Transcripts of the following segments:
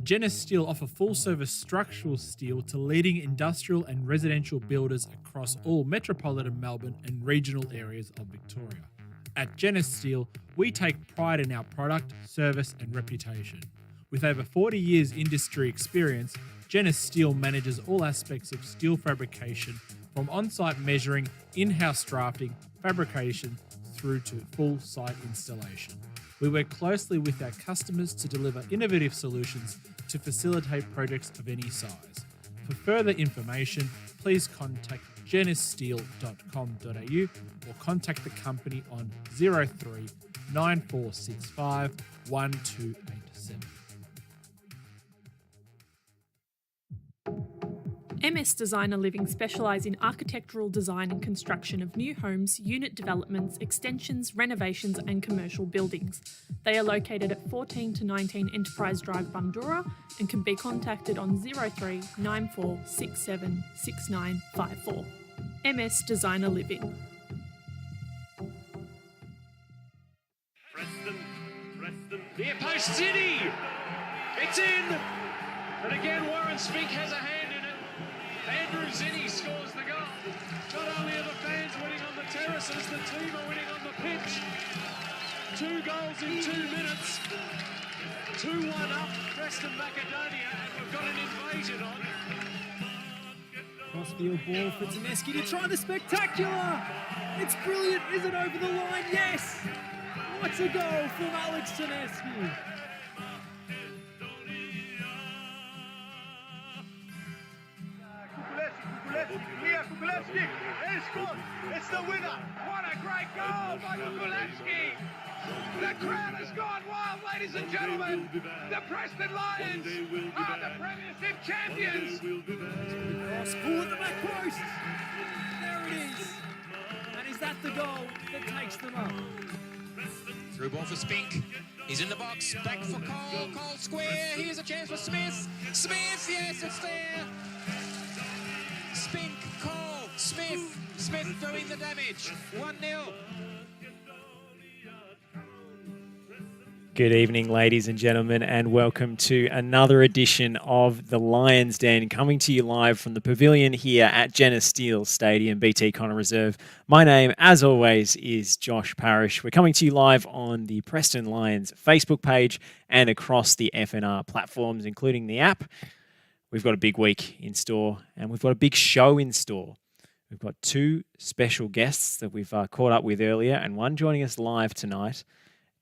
Genesis Steel offer full-service structural steel to leading industrial and residential builders across all metropolitan Melbourne and regional areas of Victoria. At Genesis Steel, we take pride in our product, service and reputation. With over 40 years industry experience, Genesis Steel manages all aspects of steel fabrication, from on-site measuring, in-house drafting, fabrication, through to full site installation. We work closely with our customers to deliver innovative solutions to facilitate projects of any size. For further information, please contact genissteel.com.au or contact the company on 03 9465 1287. MS Designer Living specialise in architectural design and construction of new homes, unit developments, extensions, renovations and commercial buildings. They are located at 14 to 19 Enterprise Drive, Boroondara, and can be contacted on 03 9467 6954. MS Designer Living. Preston, near post City! It's in! And again, Warren Spink has a hand in it. Andrew Zinni scores the goal. Not only are the fans winning on the terraces, the team are winning on the pitch. 2 goals in 2 minutes. 2-1 up, Preston Macedonia, and we've got an invasion on. Crossfield ball for Taneski to try the spectacular. It's brilliant, is it over the line? Yes! What a goal from Alex Taneski. It's the winner. What a great goal by Kukulevski. The crowd has gone wild, ladies and gentlemen. The Preston Lions are the Premiership champions. Cross ball at the back post. There it is. And is that the goal that takes them up? Through ball for Spink. He's in the box. Back for Cole. Cole square. Here's a chance for Smith. Smith, yes, it's there. Spink, Cole, Smith. Smith doing the damage. 1-0. Good evening, ladies and gentlemen, and welcome to another edition of the Lions Den, coming to you live from the pavilion here at Genesis Steel Stadium, BT Connor Reserve. My name, as always, is Josh Parrish. We're coming to you live on the Preston Lions Facebook page and across the FNR platforms, including the app. We've got a big week in store, and we've got a big show in store. We've got 2 special guests that we've caught up with earlier, and one joining us live tonight.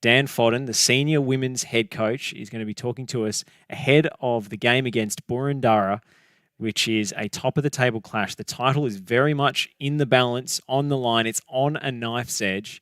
Dan Foden, the senior women's head coach, is going to be talking to us ahead of the game against Boroondara, which is a top-of-the-table clash. The title is very much in the balance, on the line. It's on a knife's edge.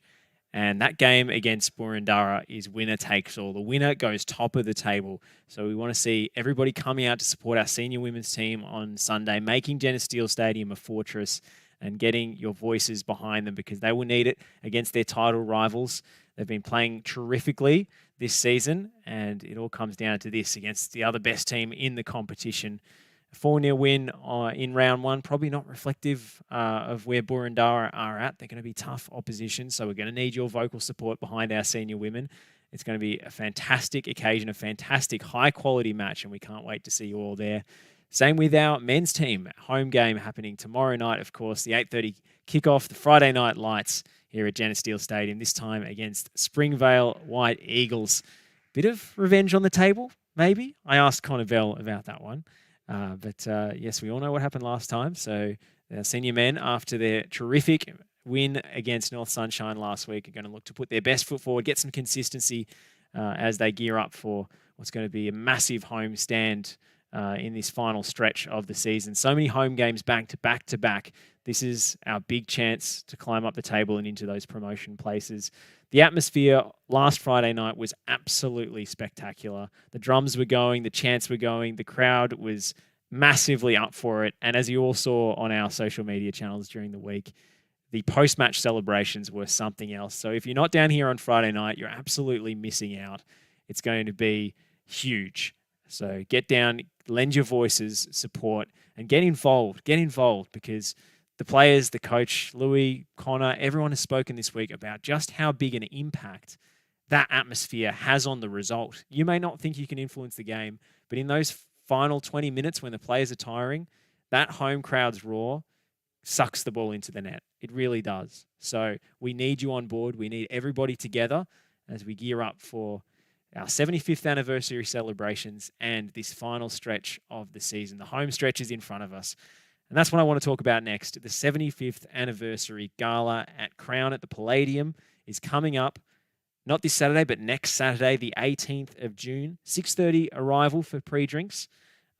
And that game against Boroondara is winner takes all. The winner goes top of the table. So we want to see everybody coming out to support our senior women's team on Sunday, making Genesis Steel Stadium a fortress and getting your voices behind them, because they will need it against their title rivals. They've been playing terrifically this season, and it all comes down to this against the other best team in the competition. A 4-0 win in round 1, probably not reflective of where Boroondara are at. They're going to be tough opposition, so we're going to need your vocal support behind our senior women. It's going to be a fantastic occasion, a fantastic high-quality match, and we can't wait to see you all there. Same with our men's team. Home game happening tomorrow night, of course, the 8:30 kickoff, the Friday night lights here at Genesis Steel Stadium, this time against Springvale White Eagles. Bit of revenge on the table, maybe. I asked Connor Bell about that one. But yes, we all know what happened last time. So our senior men, after their terrific win against North Sunshine last week, are going to look to put their best foot forward, get some consistency as they gear up for what's going to be a massive home stand in this final stretch of the season. So many home games back to back to back. This is our big chance to climb up the table and into those promotion places. The atmosphere last Friday night was absolutely spectacular. The drums were going, the chants were going, the crowd was massively up for it. And as you all saw on our social media channels during the week, the post-match celebrations were something else. So if you're not down here on Friday night, you're absolutely missing out. It's going to be huge. So get down, lend your voices, support, and get involved. Get involved, because the players, the coach, Louis, Connor, everyone has spoken this week about just how big an impact that atmosphere has on the result. You may not think you can influence the game, but in those final 20 minutes when the players are tiring, that home crowd's roar sucks the ball into the net. It really does. So we need you on board. We need everybody together as we gear up for our 75th anniversary celebrations and this final stretch of the season. The home stretch is in front of us. And that's what I want to talk about next. The 75th anniversary gala at Crown at the Palladium is coming up. Not this Saturday, but next Saturday, the 18th of June. 6:30 arrival for pre-drinks.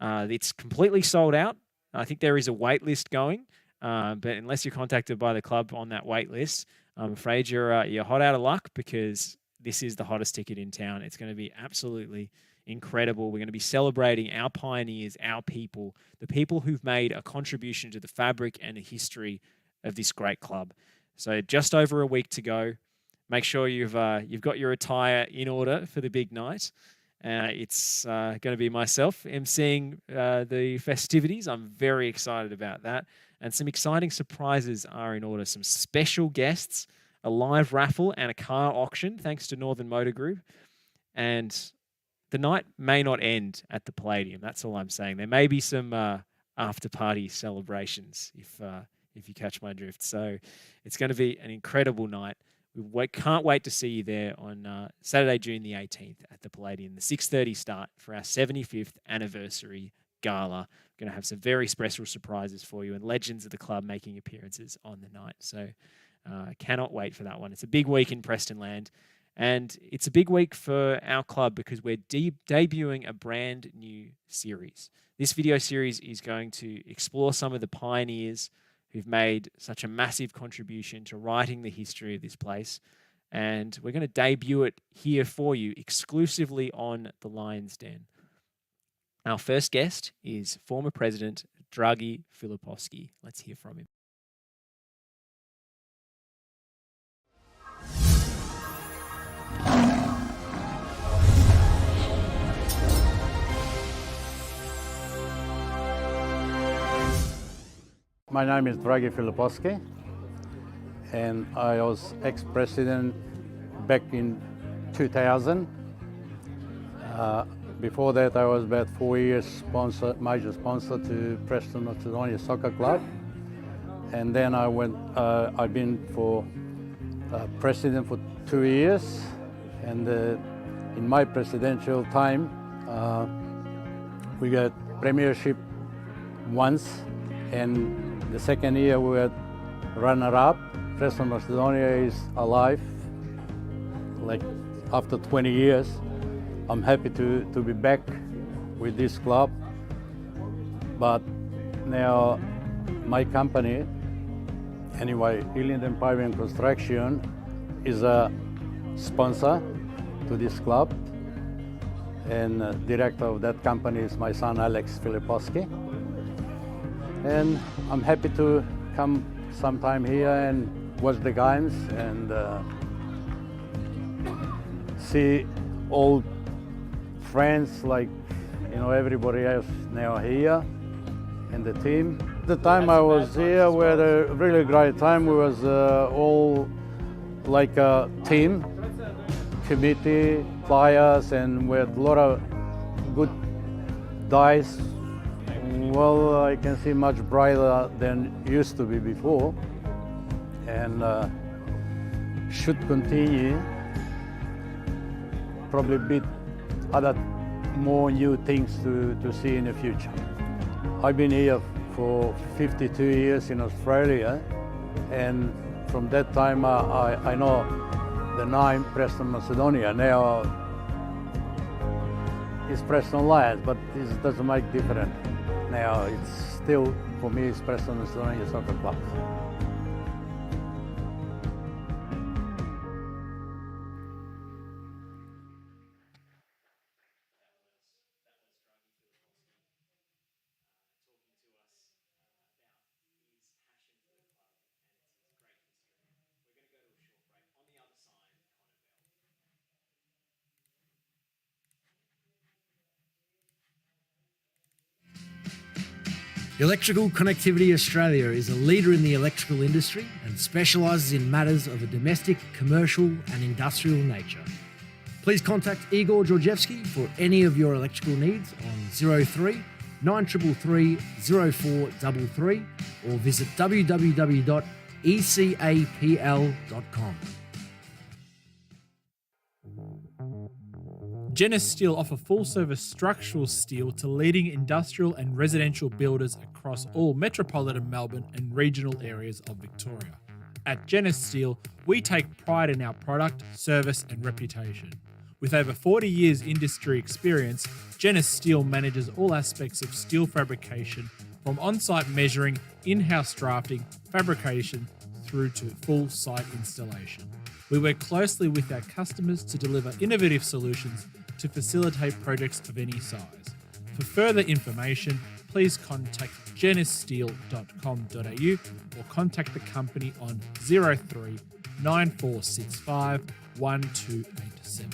It's completely sold out. I think there is a wait list going, but unless you're contacted by the club on that wait list, I'm afraid you're hot out of luck, because this is the hottest ticket in town. It's going to be absolutely incredible. We're going to be celebrating our pioneers, our people, the people who've made a contribution to the fabric and the history of this great club. So just over a week to go. Make sure you've got your attire in order for the big night. It's going to be myself emceeing the festivities. I'm very excited about that. And some exciting surprises are in order. Some special guests, a live raffle and a car auction, thanks to Northern Motor Group. And the night may not end at the Palladium. That's all I'm saying. There may be some after-party celebrations, if you catch my drift. So it's going to be an incredible night. We can't wait to see you there on Saturday, June the 18th at the Palladium, the 6:30 start for our 75th anniversary gala. We're going to have some very special surprises for you and legends of the club making appearances on the night. So cannot wait for that one. It's a big week in Preston land, and it's a big week for our club because we're debuting a brand new series. This video series is going to explore some of the pioneers who've made such a massive contribution to writing the history of this place. And we're going to debut it here for you exclusively on the Lions Den. Our first guest is former President Dragi Filiposki. Let's hear from him. My name is Dragi Filiposki, and I was ex-president back in 2000. Before that, I was about 4 years major sponsor to Preston Macedonia Soccer Club, and then I've been for president for 2 years, and in my presidential time, we got premiership once, and the second year we were runner-up. Preston Macedonia is alive, like after 20 years. I'm happy to be back with this club. But now my company, anyway, Hillingdon Paving and Construction, is a sponsor to this club. And director of that company is my son, Alex Filiposki. And I'm happy to come sometime here and watch the games and see old friends like, everybody else now here in the team. The time I was here, we had a really great time. We was all like a team, committee, players, and we had a lot of good guys. Well, I can see much brighter than used to be before, and should continue. Probably bit other more new things to see in the future. I've been here for 52 years in Australia, and from that time I know the name Preston Macedonia. Now it's Preston Lions, but this doesn't make difference. Now it's still, for me, it's Preston Macedonia Soccer Club. Electrical Connectivity Australia is a leader in the electrical industry and specialises in matters of a domestic, commercial and industrial nature. Please contact Igor Georgievsky for any of your electrical needs on 03 9333 0433 or visit www.ecapl.com. Genis Steel offer full-service structural steel to leading industrial and residential builders across all metropolitan Melbourne and regional areas of Victoria. At Genis Steel, we take pride in our product, service and reputation. With over 40 years industry experience, Genis Steel manages all aspects of steel fabrication, from on-site measuring, in-house drafting, fabrication, through to full site installation. We work closely with our customers to deliver innovative solutions to facilitate projects of any size. For further information, please contact genissteel.com.au or contact the company on 03 9465 1287.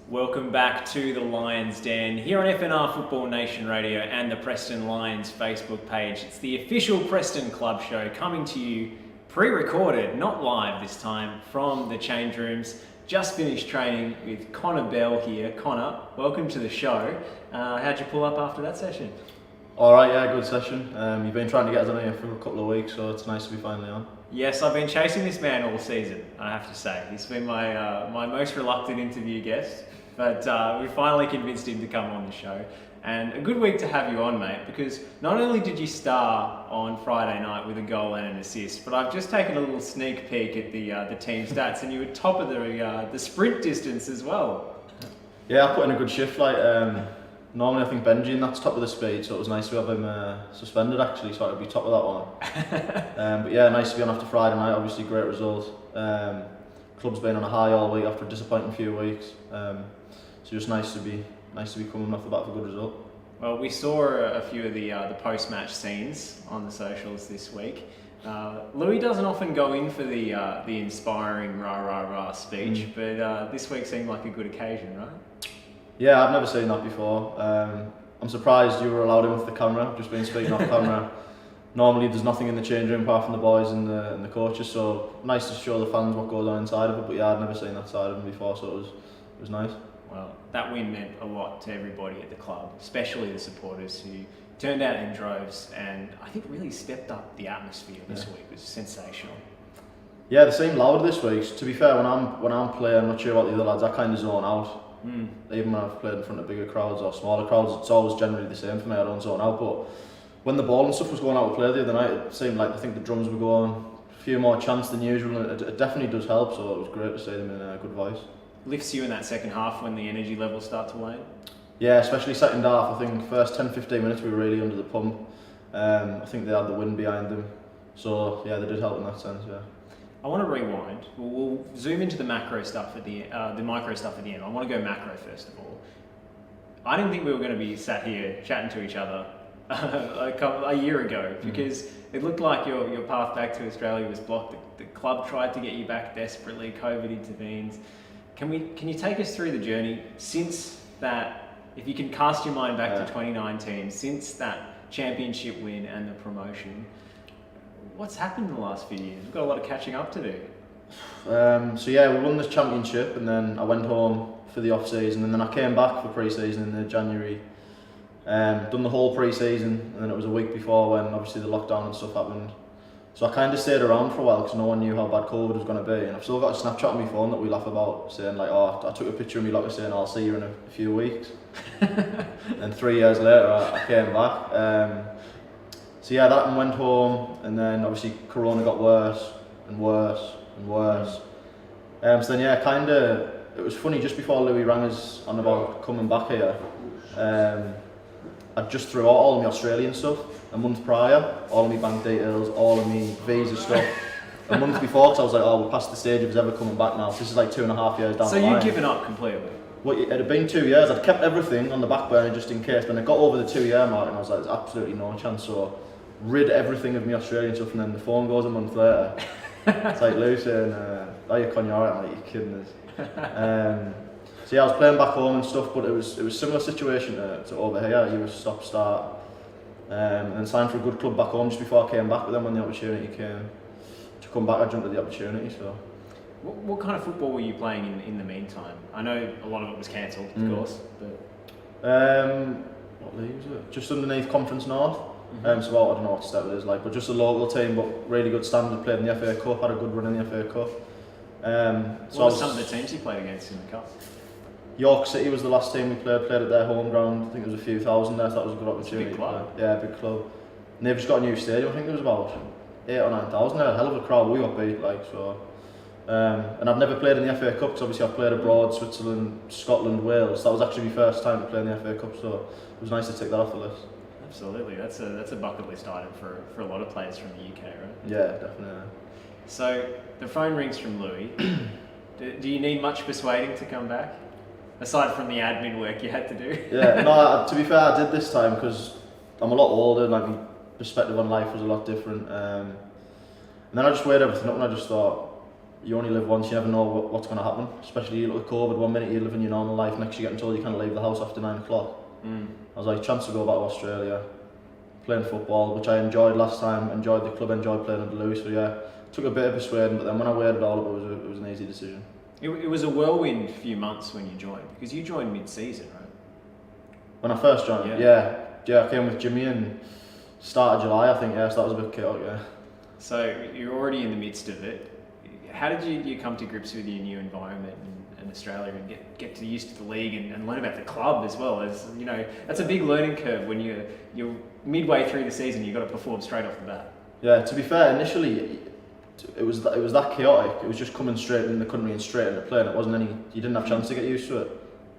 Welcome back to the Lions Den here on FNR Football Nation Radio and the Preston Lions Facebook page. It's the official Preston Club show coming to you pre-recorded, not live this time, from the change rooms. Just finished training with Connor Bell here. Connor, welcome to the show. How'd you pull up after that session? All right, yeah, good session. You've been trying to get us on here for a couple of weeks, so it's nice to be finally on. Yes, I've been chasing this man all season, I have to say. He's been my most reluctant interview guest. But we finally convinced him to come on the show. And a good week to have you on, mate, because not only did you star on Friday night with a goal and an assist, but I've just taken a little sneak peek at the team stats, and you were top of the sprint distance as well. Yeah, I put in a good shift. Normally I think Benji and that's top of the speed, so it was nice to have him suspended actually, so I could be top of that one. But yeah, nice to be on after Friday night. Obviously, great result. Club's been on a high all week after a disappointing few weeks. So just nice to be coming off the bat of a good result. Well, we saw a few of the post-match scenes on the socials this week. Louis doesn't often go in for the inspiring rah speech, but this week seemed like a good occasion, right? Yeah, I've never seen that before. I'm surprised you were allowed in with the camera, just been speaking off camera. Normally there's nothing in the change room apart from the boys and the coaches, so nice to show the fans what goes on inside of it. But yeah, I'd never seen that side of them before, so it was nice. Well, that win meant a lot to everybody at the club, especially the supporters who turned out in droves and I think really stepped up the atmosphere this week. It was sensational. Yeah, they seem louder this week. To be fair, when I'm playing, I'm not sure about the other lads, I kind of zone out. Even when I've played in front of bigger crowds or smaller crowds, it's always generally the same for me, I don't zone out. But when the ball and stuff was going out to play the other night, it seemed like I think the drums were going a few more chants than usual, and it definitely does help, so it was great to see them in a good voice. Lifts you in that second half when the energy levels start to wane? Yeah, especially second half. I think first 10-15 minutes we were really under the pump. I think they had the wind behind them, so yeah, they did help in that sense. Yeah. I want to rewind. We'll zoom into the macro stuff at the micro stuff at the end. I want to go macro first of all. I didn't think we were going to be sat here chatting to each other a year ago, because it looked like your path back to Australia was blocked. The club tried to get you back desperately. COVID intervenes. Can you take us through the journey since that? If you can cast your mind back to 2019, since that championship win and the promotion, what's happened in the last few years? We've got a lot of catching up to do. So yeah, we won this championship, and then I went home for the off season, and then I came back for pre-season in January. Done the whole pre-season, and then it was a week before when obviously the lockdown and stuff happened. So I kind of stayed around for a while because no one knew how bad COVID was going to be, and I've still got a Snapchat on my phone that we laugh about, saying like, oh, I took a picture of me locker saying I'll see you in a few weeks. And 3 years later I came back. So yeah, that and went home, and then obviously Corona got worse and worse and worse. So then yeah, it was funny, just before Louis rang us on about coming back here, I just threw out all of my Australian stuff a month prior, all of my bank details, all of my visa stuff. A month before, because I was like, oh, we're past the stage of us ever coming back now. This is like 2.5 years down the line. So you'd given up completely? Well, it had been 2 years. I'd kept everything on the back burner just in case. When I got over the 2 year mark, and I was like, there's absolutely no chance. So rid everything of my Australian stuff, and then the phone goes a month later. It's like Lou saying, oh, you're Connie, alright? I'm like, you're kidding us. So yeah, I was playing back home and stuff, but it was a similar situation to over here. You were stop-start, and then signed for a good club back home just before I came back. But then when the opportunity came to come back, I jumped at the opportunity. So. What kind of football were you playing in the meantime? I know a lot of it was cancelled, of course, but what league was it? Just underneath Conference North. So I don't know what step it is like, but just a local team, but really good standard. Played in the FA Cup, had a good run in the FA Cup. So what were some of the teams you played against in the cup? York City was the last team we played at their home ground. I think there was a few thousand there, so that was a good opportunity. Big club. Yeah, big club. And they've just got a new stadium. I think there was about 8,000 or 9,000 there. A hell of a crowd. We got beat, like, so. And I've never played in the FA Cup because obviously I've played abroad, Switzerland, Scotland, Wales. That was actually my first time to play in the FA Cup, so it was nice to take that off the list. Absolutely, that's a bucket list item for a lot of players from the UK, right? Yeah, definitely. So the phone rings from Louis. Do you need much persuading to come back, aside from the admin work you had to do? Yeah, no. To be fair, I did this time because I'm a lot older. Like my perspective on life was a lot different. And then I just weighed everything up, and I just thought, you only live once. You never know what's going to happen. Especially you look at COVID. 1 minute you're living your normal life, next you're getting told you can't leave the house after 9 o'clock. I was like, chance to go back to Australia, playing football, which I enjoyed last time. Enjoyed the club, enjoyed playing under Louis. So yeah, took a bit of persuading, but then when I weighed it all up, it was an easy decision. It was a whirlwind few months when you joined, because you joined mid-season, right? When I first joined, yeah, I came with Jimmy in start of July, I think. Yeah, so that was a bit chaotic. Yeah. So you're already in the midst of it. How did you come to grips with your new environment in Australia and get used to the league and learn about the club as well? As you know, that's a big learning curve when you're midway through the season. You've got to perform straight off the bat. Yeah, to be fair, initially it was that chaotic. It was just coming straight in the country and straight into playing. It wasn't any. You didn't have a chance to get used to it.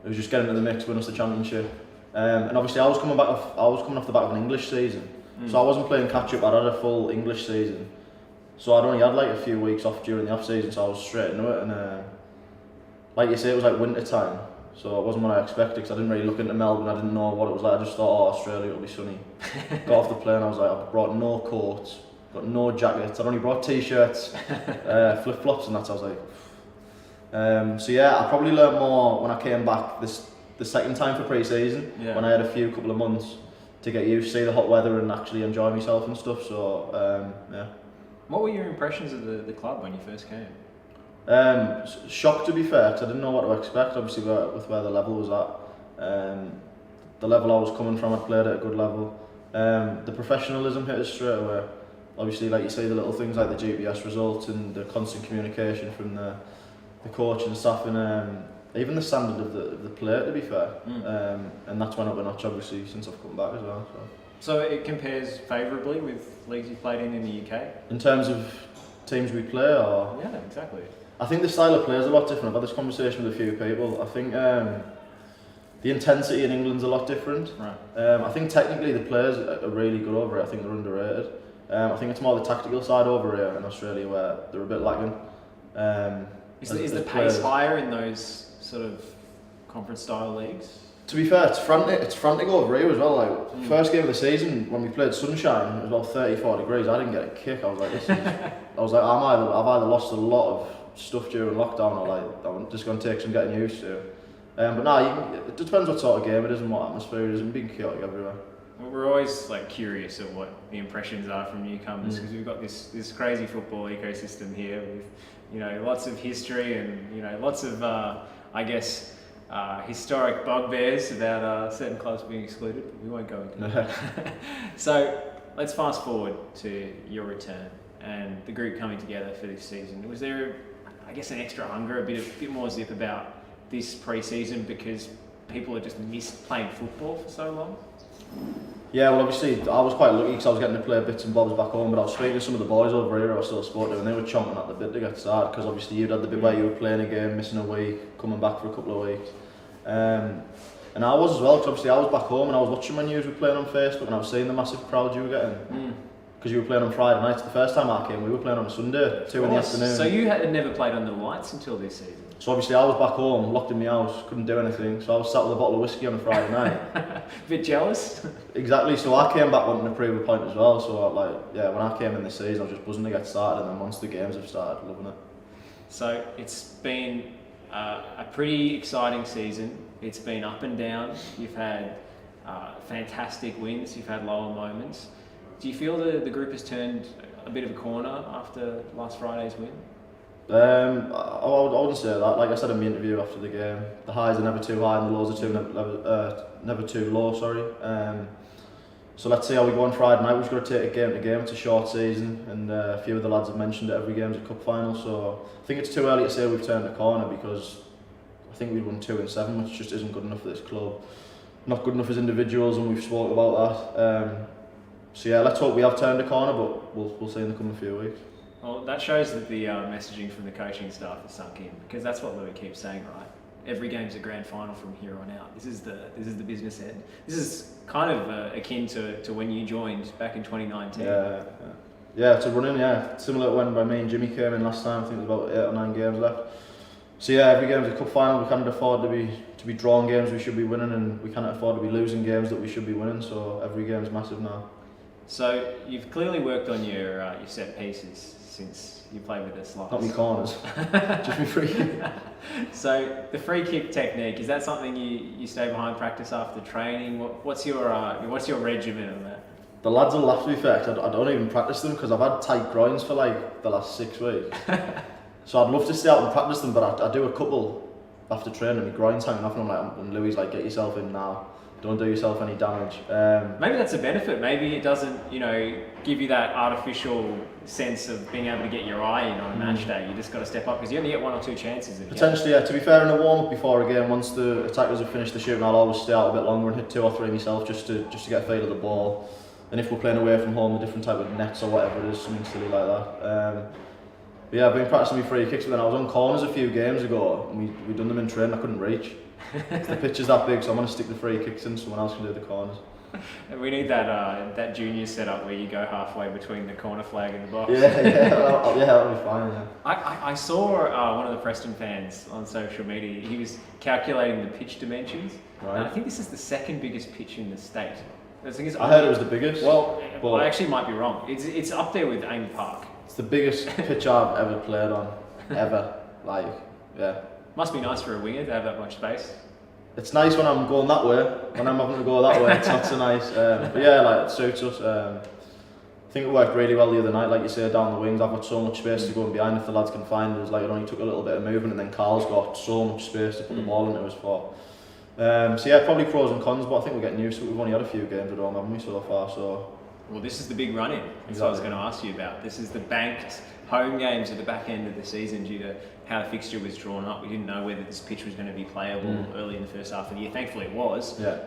It was just getting into the mix, win us the championship. And obviously I was coming off the back of an English season, so I wasn't playing catch up. I'd had a full English season. So I'd only had like a few weeks off during the off season, so I was straight into it. And like you say, it was like winter time, so it wasn't what I expected because I didn't really look into Melbourne. I didn't know what it was like. I just thought, oh, Australia, it'll be sunny. Got off the plane, I was like, I've brought no coats, got no jackets. I'd only brought t-shirts, flip flops, and that's. I was like, so yeah, I probably learned more when I came back the second time for pre-season, when I had a couple of months to get used, see the hot weather, and actually enjoy myself and stuff. So yeah. What were your impressions of the club when you first came? Shocked, to be fair, because I didn't know what to expect. Obviously, with where the level was at, the level I was coming from, I played at a good level. The professionalism hit us straight away. Obviously, like you say, the little things like the GPS results and the constant communication from the coach and staff, and even the standard of the player, to be fair. And that's went up a notch, obviously, since I've come back as well. So it compares favourably with leagues you played in the UK? In terms of teams we play, or? Yeah, exactly. I think the style of play is a lot different. I've had this conversation with a few people. I think the intensity in England's a lot different. Right. I think technically the players are really good over here. I think they're underrated. I think it's more the tactical side over here in Australia where they're a bit lagging. Is the pace higher in those sort of conference-style leagues? To be fair, it's frantic over here as well. Like first game of the season when we played Sunshine, it was about 34 degrees. I didn't get a kick. I was like, I've either lost a lot of stuff during lockdown, or like I'm just going to take some getting used to. But no, it depends what sort of game it is and what atmosphere it is. It's been chaotic everywhere. Well, we're always like curious at what the impressions are from newcomers because we've got this crazy football ecosystem here with lots of history and lots of I guess. Historic bugbears about certain clubs being excluded, but we won't go into that. So let's fast forward to your return and the group coming together for this season. Was there, I guess, an extra hunger, a bit more zip about this pre-season because people had just missed playing football for so long? Yeah, well, obviously I was quite lucky because I was getting to play bits and bobs back home, but I was speaking to some of the boys over here I was still supporting, and they were chomping at the bit to get started because obviously you'd had the bit where you were playing a game, missing a week, coming back for a couple of weeks. And I was as well, because obviously I was back home and I was watching my news, we were playing on Facebook, and I was seeing the massive crowd you were getting. Because you were playing on Friday nights. The first time I came, we were playing on a Sunday, 2 in the afternoon. So you had never played under the lights until this season? So obviously I was back home, locked in my house, couldn't do anything, so I was sat with a bottle of whiskey on a Friday night. Bit jealous? Exactly, so I came back wanting to prove a point as well, so when I came in this season I was just buzzing to get started, and then once the games have started, loving it. So it's been a pretty exciting season. It's been up and down. You've had fantastic wins. You've had lower moments. Do you feel the group has turned a bit of a corner after last Friday's win? I wouldn't say that. Like I said in the interview after the game, the highs are never too high and the lows are never too low. Sorry. So let's see how we go on Friday night. We've got to take it game to game. It's a short season, and a few of the lads have mentioned that every game's a cup final. So I think it's too early to say we've turned the corner, because I think we've won 2-7, which just isn't good enough for this club. Not good enough as individuals, and we've spoke about that. So yeah, let's hope we have turned the corner, but we'll see in the coming few weeks. Well, that shows that the messaging from the coaching staff has sunk in, because that's what Louis keeps saying, right? Every game's a grand final from here on out. This is the business end. This is kind of akin to when you joined back in 2019. Yeah, it's a run in. Yeah, similar to when me and Jimmy came in last time. I think there's about 8 or 9 games left. So yeah, every game's a cup final. We can't afford to be drawing games we should be winning, and we can't afford to be losing games that we should be winning. So every game's massive now. So you've clearly worked on your set pieces since you played with us last. Not me corners, just me free kick. So the free kick technique, is that something you stay behind practice after training? What's your regimen on that? The lads will laugh, to be fair, 'cause I don't even practice them, because I've had tight groins for like the last 6 weeks. So I'd love to stay out and practice them, but I do a couple after training. My groins hanging off, and I'm like, and Louis like, get yourself in now. Don't do yourself any damage. Maybe that's a benefit. Maybe it doesn't, give you that artificial sense of being able to get your eye in on a match day. You just got to step up, because you only get 1 or 2 chances. Potentially, yeah. To be fair, in a warm up before a game, once the attackers have finished the shooting, I'll always stay out a bit longer and hit 2 or 3 myself, just to get a feel of the ball. And if we're playing away from home, a different type of nets or whatever it is, something silly like that. But yeah, I've been practicing my free kicks, but then I was on corners a few games ago, and we done them in training. I couldn't reach. The pitch is that big, so I'm going to stick the free kicks in, someone else can do the corners. And we need that junior setup where you go halfway between the corner flag and the box. That'll be fine. Yeah. I saw one of the Preston fans on social media. He was calculating the pitch dimensions. Right. And I think this is the 2nd biggest pitch in the state. I heard it was the biggest. Well, I actually might be wrong. It's up there with Amy Park. It's the biggest pitch I've ever played on, ever. Yeah. Must be nice for a winger to have that much space. It's nice when I'm going that way. When I'm having to go that way, it's not so nice. But yeah, it suits us. I think it worked really well the other night. Like you say, down the wings, I've got so much space to go in behind if the lads can find us. Like, it only took a little bit of movement, and then Carl's got so much space to put the ball into us for. So yeah, probably pros and cons, but I think we're getting used to it. We've only had a few games at home, haven't we, so far? So. Well, this is the big run-in. That's what I was going to ask you about. This is the banked home games at the back end of the season due to how the fixture was drawn up. We didn't know whether this pitch was going to be playable early in the first half of the year. Thankfully, it was. Yeah.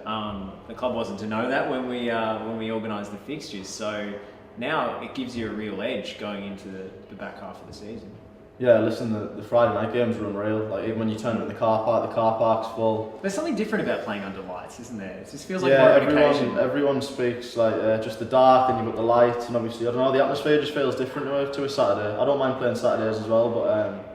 The club wasn't to know that when we organised the fixtures. So now it gives you a real edge going into the back half of the season. Yeah, listen, the Friday night games are unreal. Like, even when you turn up in the car park's full. There's something different about playing under lights, isn't there? It just feels like more of an occasion. Everyone speaks like just the dark, and you've got the lights, and obviously, I don't know, the atmosphere just feels different to a Saturday. I don't mind playing Saturdays as well, but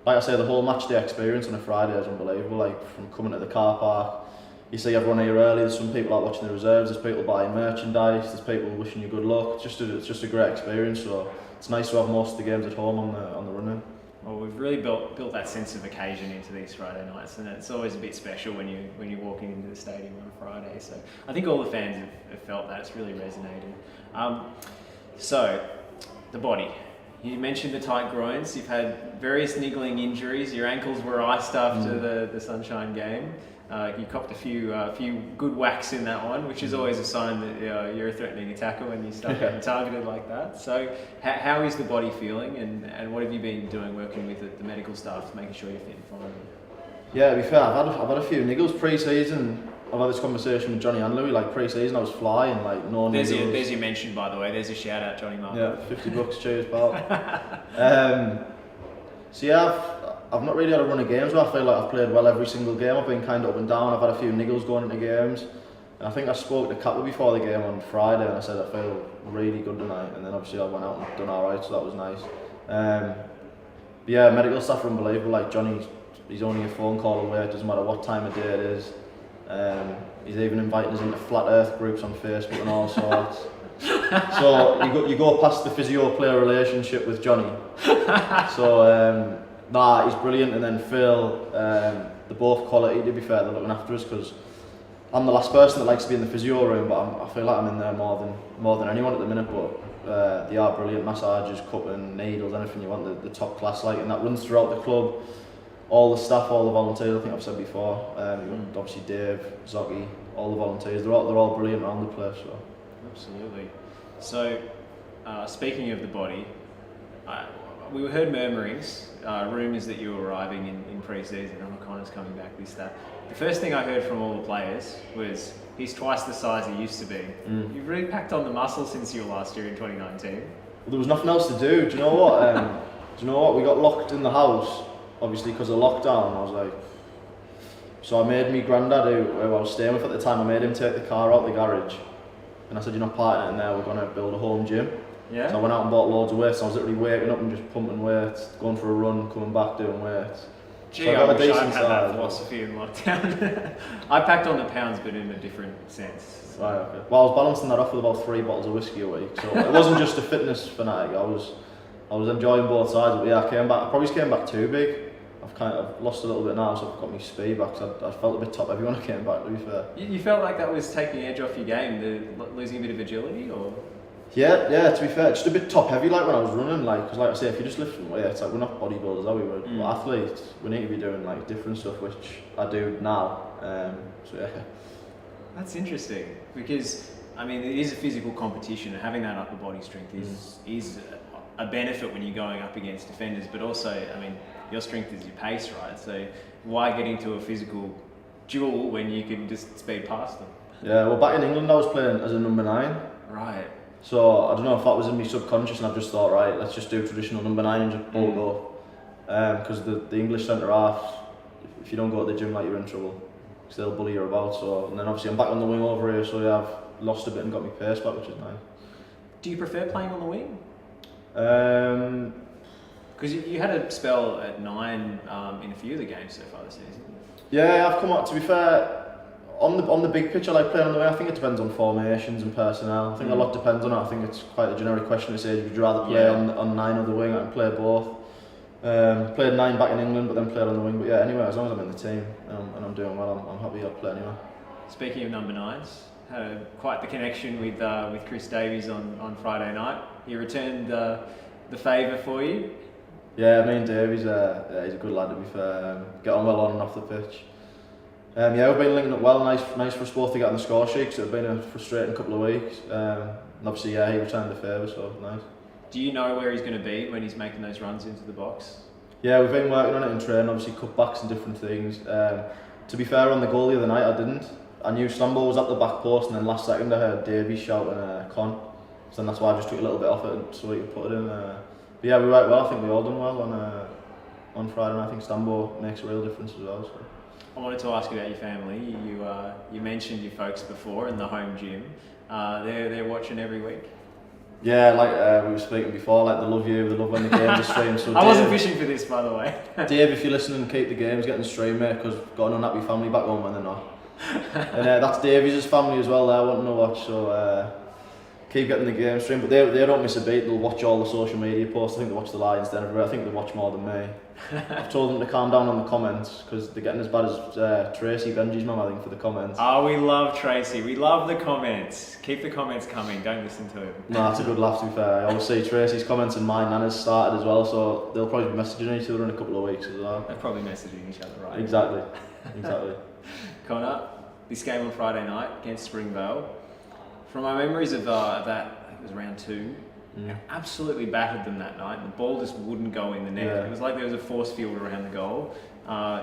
like I say, the whole match day experience on a Friday is unbelievable. Like, from coming to the car park, you see everyone here early. There's some people out watching the reserves. There's people buying merchandise. There's people wishing you good luck. It's just a great experience. So it's nice to have most of the games at home on the run-in. Well, we've really built that sense of occasion into these Friday nights, and it's always a bit special when you're walking into the stadium on a Friday. So I think all the fans have felt that. It's really resonated. So the body. You mentioned the tight groins. You've had various niggling injuries. Your ankles were iced after the Sunshine game. You copped a few good whacks in that one, which is always a sign that you're a threatening attacker when you start getting targeted like that. So how is the body feeling, and what have you been doing working with the medical staff, making sure you're fit and fine? Yeah, to be fair, I've had a few niggles pre-season. I've had this conversation with Johnny and Louis, like pre-season I was flying, like no niggles. There's your mention, by the way. There's a shout out, Johnny Mark. Yeah, $50, cheers, pal. So yeah, I've not really had a run of games where I feel like I've played well every single game. I've been kind of up and down. I've had a few niggles going into games. And I think I spoke to Kappa before the game on Friday, and I said I feel really good tonight. And then obviously I went out and done alright, so that was nice. But yeah, medical staff are unbelievable. Like he's only a phone call away. It doesn't matter what time of day it is. He's even inviting us into flat earth groups on Facebook and all sorts. So you go past the physio-player relationship with Johnny. So Nah, he's brilliant, and then Phil, they're both quality, to be fair, they're looking after us, because I'm the last person that likes to be in the physio room, but I feel like I'm in there more than anyone at the minute, but they are brilliant, massages, cupping, needles, anything you want, the top class, like, and that runs throughout the club. All the staff, all the volunteers, I think I've said before, obviously Dave, Zoggy, all the volunteers, they're all brilliant around the place. So. Absolutely. So, speaking of the body, we heard murmurings, rumours that you were arriving in pre-season, O'Connor's coming back, this, that. The first thing I heard from all the players was, he's twice the size he used to be. You've really packed on the muscle since your last year in 2019. Well, there was nothing else to do, do you know what? We got locked in the house, obviously because of lockdown. I was like, so I made me granddad, who I was staying with at the time, I made him take the car out the garage, and I said, you're not parking it in there, we're going to build a home gym. Yeah. So I went out and bought loads of weights. I was literally waking up and just pumping weights, going for a run, coming back doing weights. Gee, so I wish decent I'd had that size, philosophy in lockdown. I packed on the pounds, but in a different sense. Right, okay. Well, I was balancing that off with about 3 bottles of whiskey a week, so it wasn't just a fitness fanatic. I was enjoying both sides, but yeah, I probably came back too big. I've kind of lost a little bit now, so I've got my speed back. So I felt a bit top heavy when I came back, to be fair. You felt like that was taking the edge off your game, losing a bit of agility, or? Yeah, to be fair, just a bit top heavy like when I was running, like, because like I say, if you're just lifting weights, like, we're not bodybuilders, are we? We're athletes, we need to be doing like different stuff, which I do now, so yeah. That's interesting, because I mean, it is a physical competition, and having that upper body strength is a benefit when you're going up against defenders, but also, I mean, your strength is your pace, right? So why get into a physical duel when you can just speed past them? Yeah, well, back in England I was playing as a number 9. Right. So I don't know if that was in my subconscious, and I've just thought, right, let's just do traditional number 9 and just bulk up. Because the English centre half, if you don't go to the gym, like, you're in trouble, because they'll bully you about. So, and then obviously I'm back on the wing over here, so yeah, I've lost a bit and got my pace back, which is nice. Do you prefer playing on the wing? Um, Because you had a spell at 9 in a few of the games so far this season. Yeah, I've come out, to be fair, on the big pitch I like playing on the wing. I think it depends on formations and personnel. I think a lot depends on it. I think it's quite a generic question to say, would you rather play on 9 or the wing? I can play both. Played 9 back in England, but then played on the wing. But yeah, anyway, as long as I'm in the team and I'm doing well, I'm happy I'll play anyway. Speaking of number 9s, had quite the connection with Chris Davies on Friday night. He returned the favour for you. Yeah, me and Davies, he's a good lad, to be fair. Get on well on and off the pitch. Yeah, we've been linking up well. Nice for us both to get on the score sheet, because it's been a frustrating couple of weeks. And obviously, yeah, he returned the favour, so nice. Do you know where he's going to be when he's making those runs into the box? Yeah, we've been working on it in training, obviously cutbacks and different things. To be fair, on the goal the other night, I didn't. I knew Slambo was at the back post, and then last second I heard Davies shouting con. So then that's why I just took a little bit off it so he could put it in. But yeah, we worked well. I think we all done well on Friday, and I think Slambo makes a real difference as well. So. I wanted to ask you about your family. You mentioned your folks before in the home gym. They're watching every week. Yeah, like we were speaking before, like they love you, they love when the games are streamed. So I wasn't fishing for this, by the way. Dave, if you're listening, keep the games getting streamed, mate, because we've got an unhappy family back home when they're not. And that's Davies' family as well, they're wanting to watch, so keep getting the game streamed. But they don't miss a beat, they'll watch all the social media posts. I think they watch the Lions Den everywhere. I think they watch more than me. I've told them to calm down on the comments, because they're getting as bad as Tracy, Benji's mum, I think, for the comments. Oh, we love Tracy. We love the comments. Keep the comments coming. Don't listen to him. No, it's a good laugh, to be fair. I always see Tracy's comments and mine, Nana's started as well, so they'll probably be messaging each other in a couple of weeks as well. They're probably messaging each other, right? Exactly. Connor, this game on Friday night against Springvale, from my memories of that, I think it was round 2, absolutely battered them that night. The ball just wouldn't go in the net. It was like there was a force field around the goal.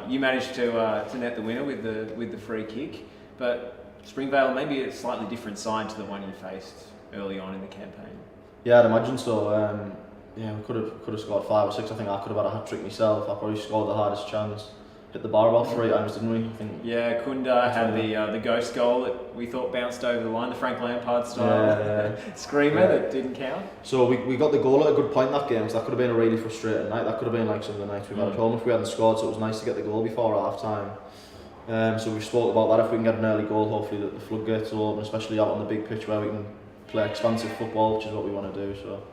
You managed to net the winner with the free kick, but Springvale maybe a slightly different side to the one you faced early on in the campaign. Yeah, I'd imagine so. Yeah, we could have scored 5 or 6. I think I could have had a hat trick myself. I probably scored the hardest chance. Hit the bar about 3 times, didn't we? I think. Yeah, Kunda had the ghost goal that we thought bounced over the line, the Frank Lampard style screamer that didn't count. So we got the goal at a good point that game, so that could have been a really frustrating night. That could have been like some of the nights we've had at home if we hadn't scored, so it was nice to get the goal before half time. So we've spoke about that. If we can get an early goal, hopefully the floodgates will open, especially out on the big pitch where we can play expansive football, which is what we want to do. So.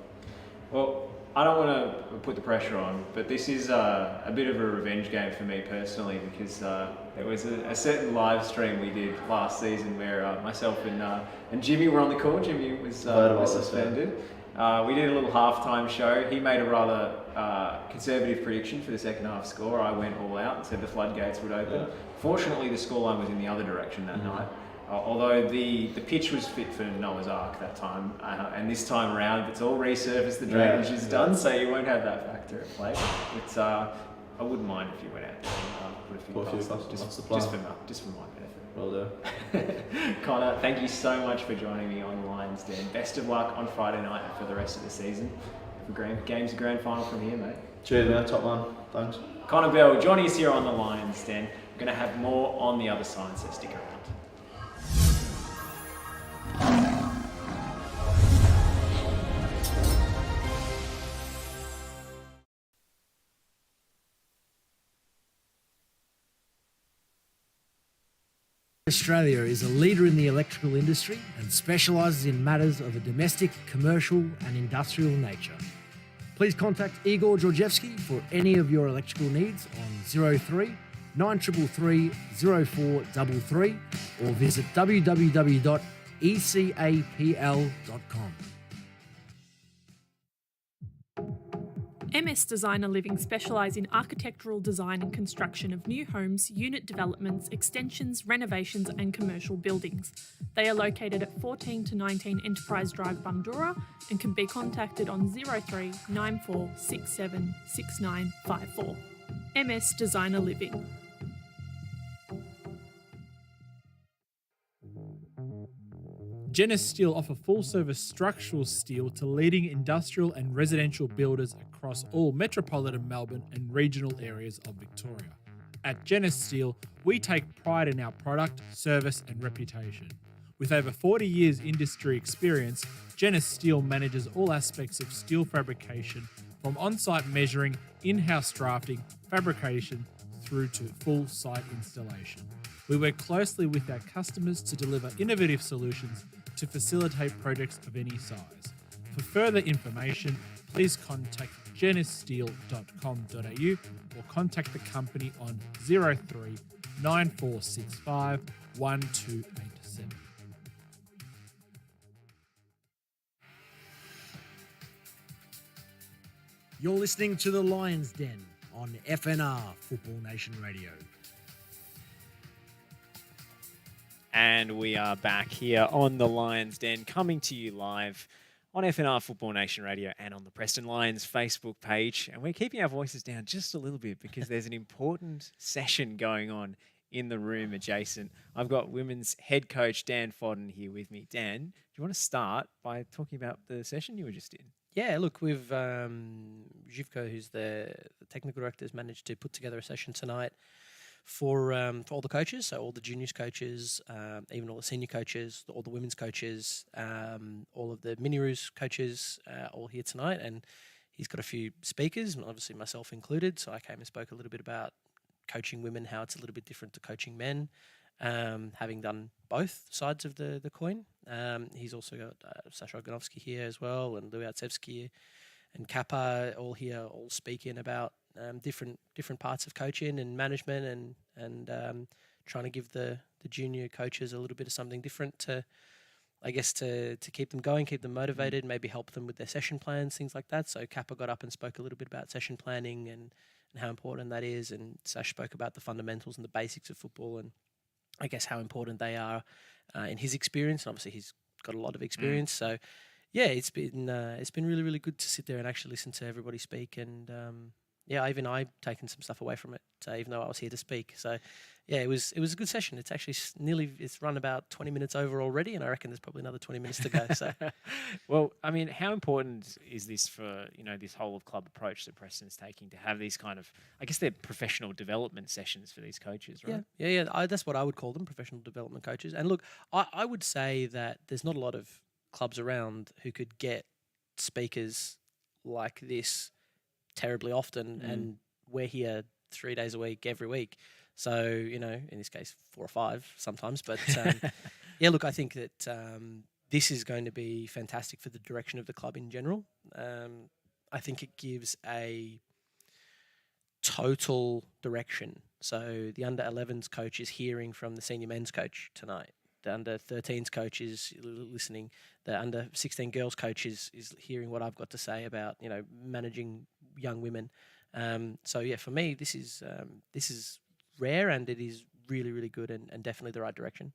Well, I don't want to put the pressure on, but this is a bit of a revenge game for me personally, because there was a certain live stream we did last season where myself and Jimmy were on the call. Jimmy was suspended. We did a little halftime show. He made a rather conservative prediction for the second half score. I went all out and said the floodgates would open. Yeah. Fortunately, the scoreline was in the other direction that night. Although the pitch was fit for Noah's Ark that time, and this time around it's all resurfaced, the drainage is done, so you won't have that factor at play. But I wouldn't mind if you went out there and put a few passes, just for my benefit. Will do. Connor, thank you so much for joining me on the Lions Den. Best of luck on Friday night and for the rest of the season. Games grand final from here, mate. Cheers, man. Top man. Thanks. Connor Bell joining us here on the Lions Den. We're going to have more on the other side, so stick around. Australia is a leader in the electrical industry and specialises in matters of a domestic, commercial and industrial nature. Please contact Igor Georgievsky for any of your electrical needs on 03 9333 0433 or visit www.ecapl.com. MS Designer Living specialise in architectural design and construction of new homes, unit developments, extensions, renovations and commercial buildings. They are located at 14 to 19 Enterprise Drive, Boroondara, and can be contacted on 03 94 67 6954. MS Designer Living. Genesis Steel offer full-service structural steel to leading industrial and residential builders across all metropolitan Melbourne and regional areas of Victoria. At Genesis Steel, we take pride in our product, service and reputation. With over 40 years industry experience, Genesis Steel manages all aspects of steel fabrication, from on-site measuring, in-house drafting, fabrication, through to full site installation. We work closely with our customers to deliver innovative solutions to facilitate projects of any size. For further information, please contact genissteel.com.au or contact the company on 03 9465 1287. You're listening to the Lions Den on FNR Football Nation Radio. And we are back here on the Lions Den, coming to you live on FNR Football Nation Radio and on the Preston Lions Facebook page. And we're keeping our voices down just a little bit because there's an important session going on in the room adjacent. I've got women's head coach Dan Foden here with me. Dan, do you want to start by talking about the session you were just in? Yeah, look, we've Zhivko, who's the technical director, has managed to put together a session tonight for all the coaches, so all the juniors coaches, even all the senior coaches, all the women's coaches, all of the Mini-Roos coaches, all here tonight. And he's got a few speakers, and obviously myself included. So I came and spoke a little bit about coaching women, how it's a little bit different to coaching men, having done both sides of the coin. He's also got Sasha Oganovsky here as well, and Louis Artsevsky and Kappa all here, all speaking about different parts of coaching and management, and trying to give the junior coaches a little bit of something different to, I guess, to keep them going, keep them motivated, maybe help them with their session plans, things like that. So Kappa got up and spoke a little bit about session planning and how important that is, and Sash spoke about the fundamentals and the basics of football, and I guess how important they are in his experience. And obviously he's got a lot of experience, so yeah, it's been really, really good to sit there and actually listen to everybody speak. And yeah, I've taken some stuff away from it, even though I was here to speak. So yeah, it was a good session. It's actually it's run about 20 minutes over already, and I reckon there's probably another 20 minutes to go. So, well, I mean, how important is this for this whole of club approach that Preston's taking to have these kind of, I guess they're professional development sessions for these coaches, right? Yeah. That's what I would call them, professional development coaches. And look, I would say that there's not a lot of clubs around who could get speakers like this terribly often, and we're here 3 days a week, every week. So, in this case, 4 or 5 sometimes. But yeah, look, I think that this is going to be fantastic for the direction of the club in general. I think it gives a total direction. So the under 11s coach is hearing from the senior men's coach tonight. The under 13s coach is listening. The under 16 girls coach is hearing what I've got to say about, you know, managing young women. So yeah, for me, this is rare, and it is really, really good, and definitely the right direction.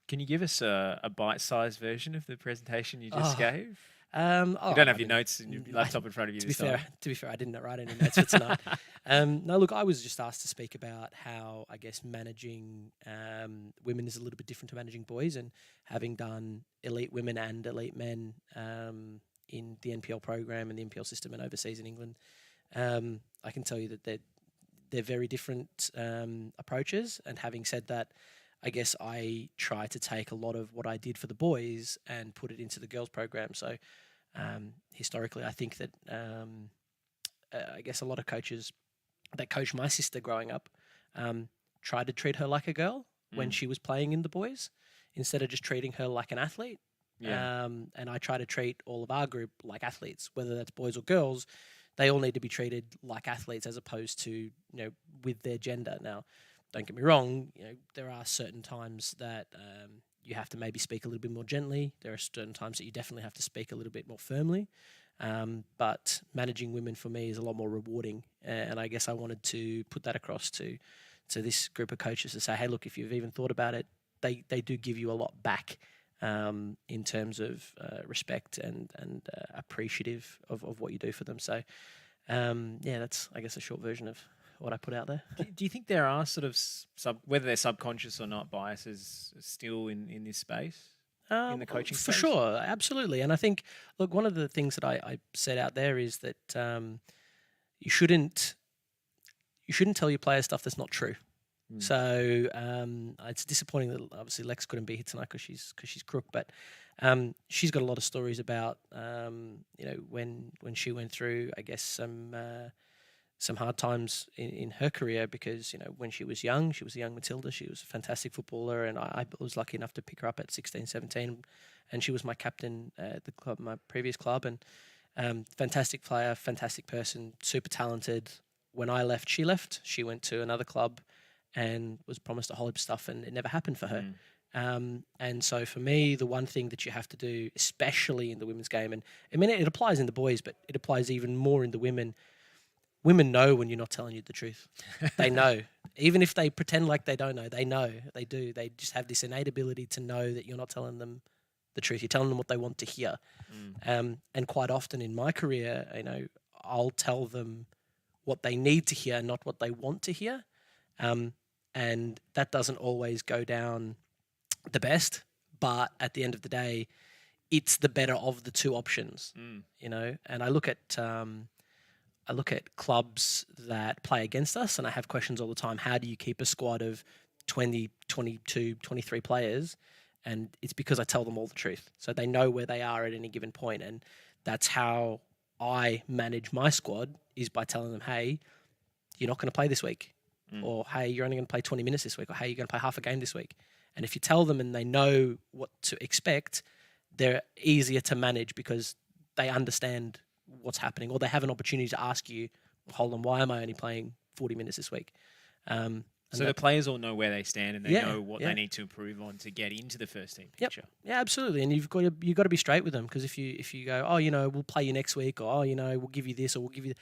Can you give us a bite-sized version of the presentation you just gave? You I don't have your mean, notes and your laptop in front of you To this be fair, time. I didn't write any notes for tonight. No, look, I was just asked to speak about how I guess managing women is a little bit different to managing boys, and having done elite women and elite men in the NPL program and the NPL system and overseas in England, I can tell you that they're very different approaches. And having said that, I guess I try to take a lot of what I did for the boys and put it into the girls program. So historically, I think that I guess a lot of coaches that coached my sister growing up tried to treat her like a girl when she was playing in the boys, instead of just treating her like an athlete. Yeah. And I try to treat all of our group like athletes, whether that's boys or girls. They all need to be treated like athletes, as opposed to, you know, with their gender. Now, don't get me wrong, you know, there are certain times that you have to maybe speak a little bit more gently. There are certain times that you definitely have to speak a little bit more firmly. But managing women for me is a lot more rewarding. And I guess I wanted to put that across to this group of coaches to say, hey, look, if you've even thought about it, they do give you a lot back in terms of respect and appreciative of what you do for them. So, yeah, that's, I guess, a short version of what I put out there. Do you think there are sort of whether they're subconscious or not, biases still in this space, in the coaching For space? sure, absolutely. And I think, look, one of the things that I set out there is that you shouldn't tell your players stuff that's not true. So it's disappointing that obviously Lex couldn't be here tonight because she's crook, but she's got a lot of stories about you know, when she went through, I guess, some hard times in her career, because, you know, when she was young Matilda. She was a fantastic footballer, and I was lucky enough to pick her up at 16, 17, and she was my captain at the club, my previous club, and fantastic player, fantastic person, super talented. When I left, she left. She went to another club and was promised a whole heap of stuff, and it never happened for her. And so for me, the one thing that you have to do, especially in the women's game, and I mean, it applies in the boys, but it applies even more in the women. Women know when you're not telling you the truth. They know. Even if they pretend like they don't know, they know. They do. They just have this innate ability to know that you're not telling them the truth. You're telling them what they want to hear. And quite often in my career, you know, I'll tell them what they need to hear, not what they want to hear. And that doesn't always go down the best. But at the end of the day, it's the better of the two options, you know. And I look at clubs that play against us, and I have questions all the time. How do you keep a squad of 20, 22, 23 players? And it's because I tell them all the truth. So they know where they are at any given point. And that's how I manage my squad, is by telling them, hey, you're not going to play this week. Or, hey, you're only going to play 20 minutes this week. Or, hey, you're going to play half a game this week. And if you tell them and they know what to expect, they're easier to manage because they understand what's happening, or they have an opportunity to ask you, hold on, why am I only playing 40 minutes this week? So the players all know where they stand, and they know what they need to improve on to get into the first team picture. Yeah, absolutely. And you've got to be straight with them, because if you go, oh, you know, we'll play you next week, or, oh, you know, we'll give you this, or we'll give you,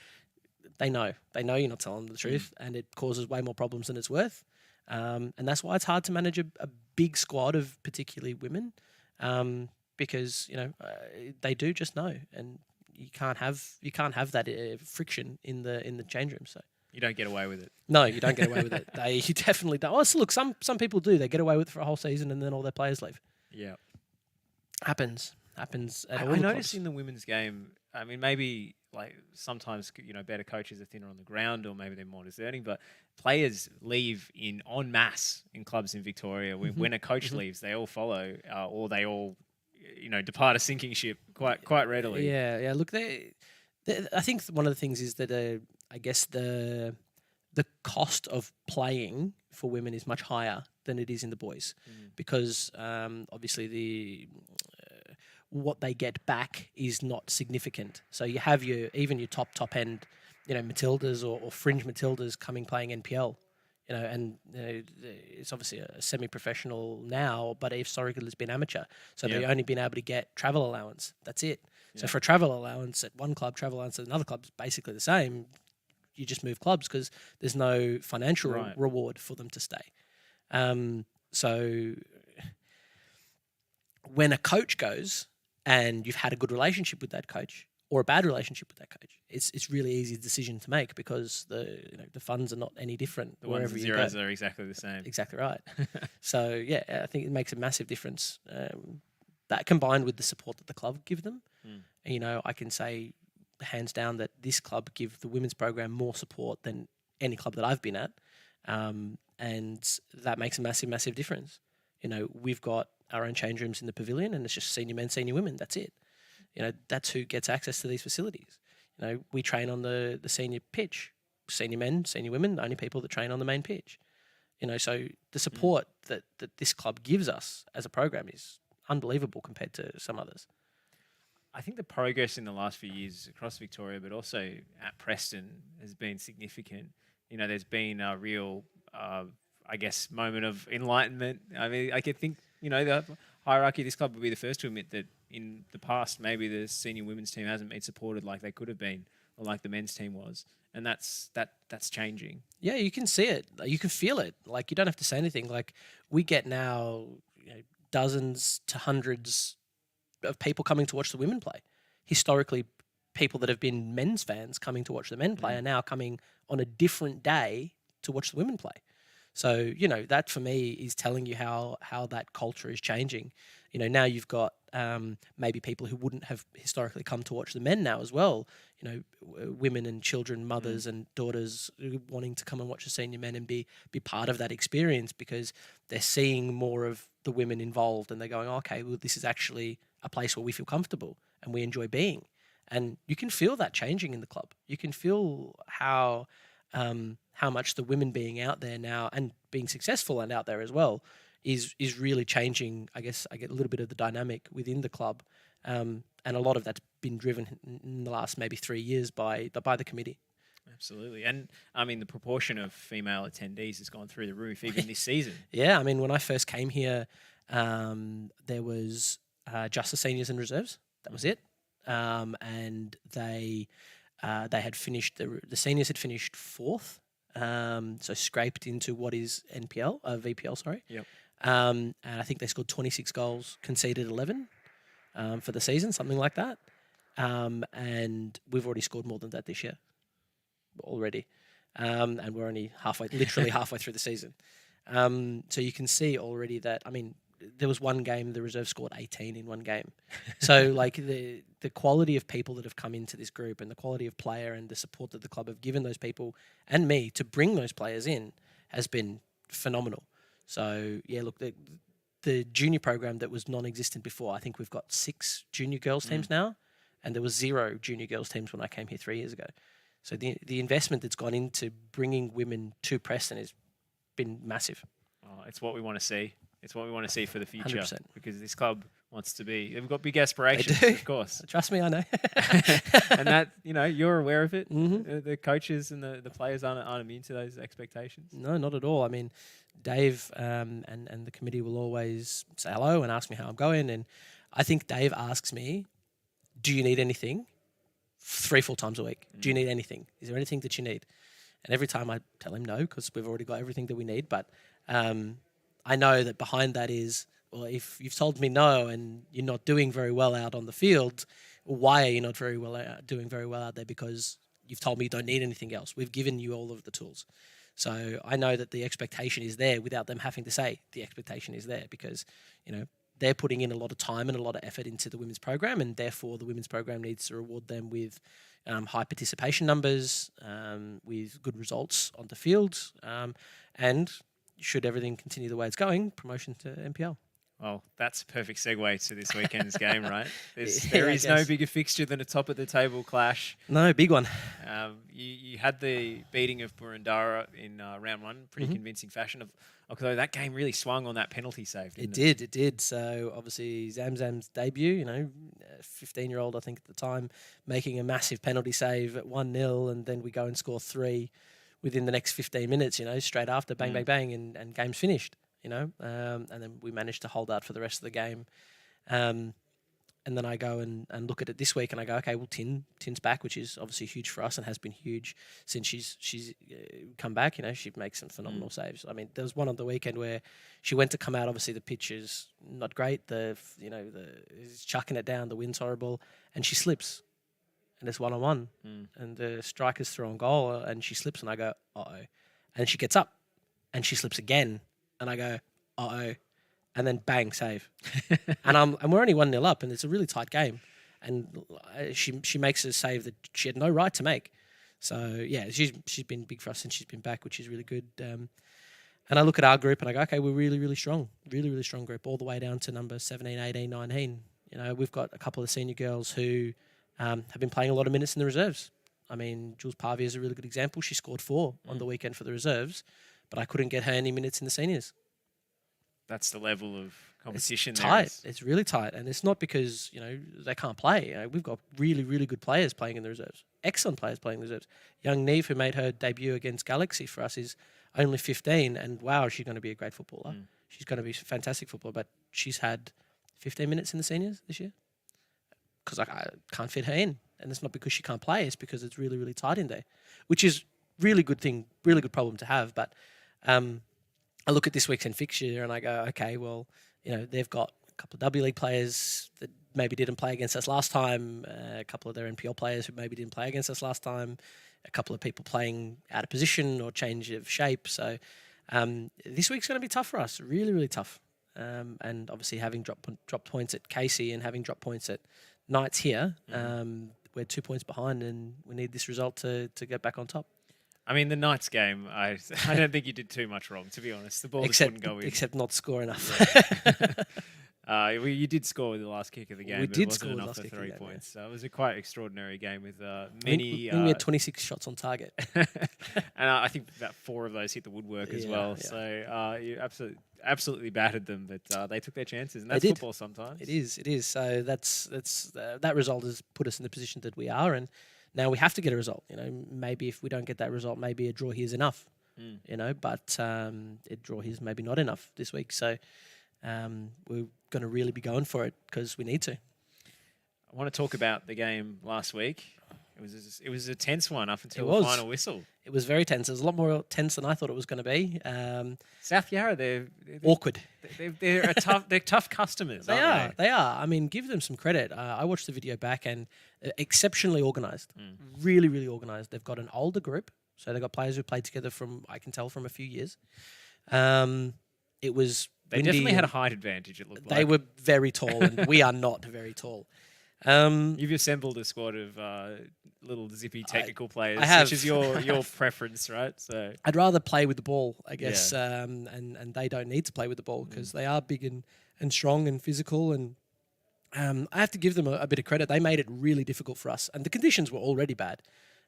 they know you're not telling them the truth, and it causes way more problems than it's worth. And that's why it's hard to manage a big squad of particularly women, because, you know, they do just know, and you can't have that friction in the change room. So you don't get away with it. No, you don't get away with it. You definitely don't. Oh, so look, some people do. They get away with it for a whole season, and then all their players leave. Yeah, happens. At I all noticed in the women's game. I mean, maybe like sometimes, you know, better coaches are thinner on the ground, or maybe they're more discerning. But players leave en masse in clubs in Victoria. When a coach leaves, they all follow, or they all, you know, depart a sinking ship quite readily. Yeah. Look, I think one of the things is that I guess the cost of playing for women is much higher than it is in the boys, because obviously what they get back is not significant. So you have even your top end, Matildas or fringe Matildas playing NPL, and it's obviously a semi-professional now, but historically it's been amateur. So they've only been able to get travel allowance. That's it. So for a travel allowance at one club, travel allowance at another club is basically the same. You just move clubs because there's no financial reward for them to stay. So when a coach goes and you've had a good relationship with that coach or a bad relationship with that coach, it's really easy decision to make because the funds are not any different. The ones and zeros are exactly the same. Exactly right. So yeah, I think it makes a massive difference. That combined with the support that the club give them, I can say hands down that this club give the women's program more support than any club that I've been at, and that makes a massive difference. We've got our own change rooms in the pavilion, and it's just senior men, senior women. That's it. That's who gets access to these facilities. We train on the senior pitch, senior men, senior women, the only people that train on the main pitch. So the support that this club gives us as a program is unbelievable compared to some others. I think the progress in the last few years across Victoria, but also at Preston, has been significant. There's been a real, moment of enlightenment. I mean, I could think, the hierarchy of this club would be the first to admit that in the past, maybe the senior women's team hasn't been supported like they could have been, or like the men's team was. And that's changing. Yeah, you can see it. You can feel it. Like, you don't have to say anything. Like, we get now dozens to hundreds of people coming to watch the women play. Historically, people that have been men's fans coming to watch the men play are now coming on a different day to watch the women play. So, that for me is telling you how that culture is changing. Now you've got maybe people who wouldn't have historically come to watch the men now as well. Women and children, mothers and daughters wanting to come and watch the senior men and be part of that experience because they're seeing more of the women involved and they're going, okay, well, this is actually a place where we feel comfortable and we enjoy being. And you can feel that changing in the club. You can feel how much the women being out there now and being successful and out there as well is really changing. I guess I get a little bit of the dynamic within the club, and a lot of that's been driven in the last maybe 3 years by the committee. Absolutely. And I mean, the proportion of female attendees has gone through the roof even this season. Yeah, I mean, when I first came here, there was just the seniors and reserves. That was it. And they had finished, the seniors had finished fourth, so scraped into what is VPL, sorry. Yep. And I think they scored 26 goals, conceded 11 for the season, something like that. And we've already scored more than that this year already. And we're only literally halfway through the season. So you can see already that, I mean, there was one game the reserve scored 18 in one game. So like the quality of people that have come into this group and the quality of player and the support that the club have given those people and me to bring those players in has been phenomenal. So yeah, look, the junior program that was non-existent before, I think we've got 6 junior girls teams now, and there was 0 junior girls teams when I came here 3 years ago. So the investment that's gone into bringing women to Preston has been massive. Oh, it's what we want to see. It's what we want to see for the future 100%. Because this club wants to be. They've got big aspirations, of course. Trust me, I know. And that, you're aware of it. Mm-hmm. The coaches and the players aren't immune to those expectations. No, not at all. I mean, Dave and the committee will always say hello and ask me how I'm going. And I think Dave asks me, do you need anything? 3-4 times a week. Do you need anything? Is there anything that you need? And every time I tell him no, because we've already got everything that we need. But I know that behind that is, well, if you've told me no and you're not doing very well out on the field, why are you not doing very well out there? Because you've told me you don't need anything else. We've given you all of the tools. So I know that the expectation is there without them having to say the expectation is there because, they're putting in a lot of time and a lot of effort into the women's program, and therefore the women's program needs to reward them with high participation numbers, with good results on the field, and should everything continue the way it's going, promotion to NPL. Well, that's a perfect segue to this weekend's game, right? Yeah, There I is no guess. bigger fixture than a top-of-the-table clash. No, big one. You had the beating of Boroondara in round one, pretty convincing fashion. Although that game really swung on that penalty save, didn't it? It did. So obviously Zamzam's debut, 15-year-old I think at the time, making a massive penalty save at 1-0, and then we go and score 3 within the next 15 minutes, straight after, bang, bang, bang, and game's finished, and then we managed to hold out for the rest of the game. And then I go and look at it this week, and I go, okay, well, Tin's back, which is obviously huge for us and has been huge since she's come back. She makes some phenomenal saves. I mean, there was one on the weekend where she went to come out. Obviously, the pitch is not great. He's chucking it down. The wind's horrible, and she slips, and it's 1-on-1, and the striker's throwing goal, and she slips, and I go, uh-oh, and she gets up, and she slips again, and I go, uh-oh. And then bang, save, and we're only 1-0 up, and it's a really tight game, and she makes a save that she had no right to make. So yeah, she's been big for us since she's been back, which is really good. And I look at our group and I go, okay, we're really, really strong, really strong group, all the way down to number 17, 18, 19. We've got a couple of senior girls who have been playing a lot of minutes in the reserves. I mean, Jules Pavia is a really good example. She scored 4 on the weekend for the reserves, but I couldn't get her any minutes in the seniors. That's the level of competition. It's there tight. is. It's really tight, and it's not because they can't play. We've got really, really good players playing in the reserves. Excellent players playing in the reserves. Young Neve, who made her debut against Galaxy for us, is only 15, and wow, she's going to be a great footballer. She's going to be a fantastic footballer, but she's had 15 minutes in the seniors this year because I can't fit her in, and it's not because she can't play. It's because it's really, really tight in there, which is really good thing, really good problem to have. But I look at this week's fixture and I go, okay, well, they've got a couple of W League players that maybe didn't play against us last time, a couple of their NPL players who maybe didn't play against us last time, a couple of people playing out of position or change of shape. So this week's going to be tough for us, really, really tough. And obviously having dropped points at Casey and having dropped points at Knights here, we're 2 points behind and we need this result to get back on top. I mean, the Knights game, I don't think you did too much wrong, to be honest. The ball just wouldn't go in. Except not score enough. You did score with the last kick of the game. We but did it wasn't score with the enough last for kick of 3 the game, points. So it was a quite extraordinary game with many... we had 26 shots on target. And I think about 4 of those hit the woodwork as well. Yeah. So you absolutely battered them, but they took their chances, and that's football sometimes. It is. So that result has put us in the position that we are, and now we have to get a result. Maybe if we don't get that result, maybe a draw here is enough. But a draw here is maybe not enough this week. So we're going to really be going for it because we need to. I want to talk about the game last week. It was a tense one up until the final whistle. It was very tense. It was a lot more tense than I thought it was going to be. South Yarra, they're awkward. They're tough customers. They are. They are. I mean, give them some credit. I watched the video back and exceptionally organised. Really, really organised. They've got an older group, so they've got players who played together from a few years. It was. They definitely had a height advantage. It looked like they were very tall, and we are not very tall. You've assembled a squad of little zippy technical players, which is your preference, right? So I'd rather play with the ball, I guess, and they don't need to play with the ball because they are big and strong and physical. And I have to give them a bit of credit. They made it really difficult for us, and the conditions were already bad.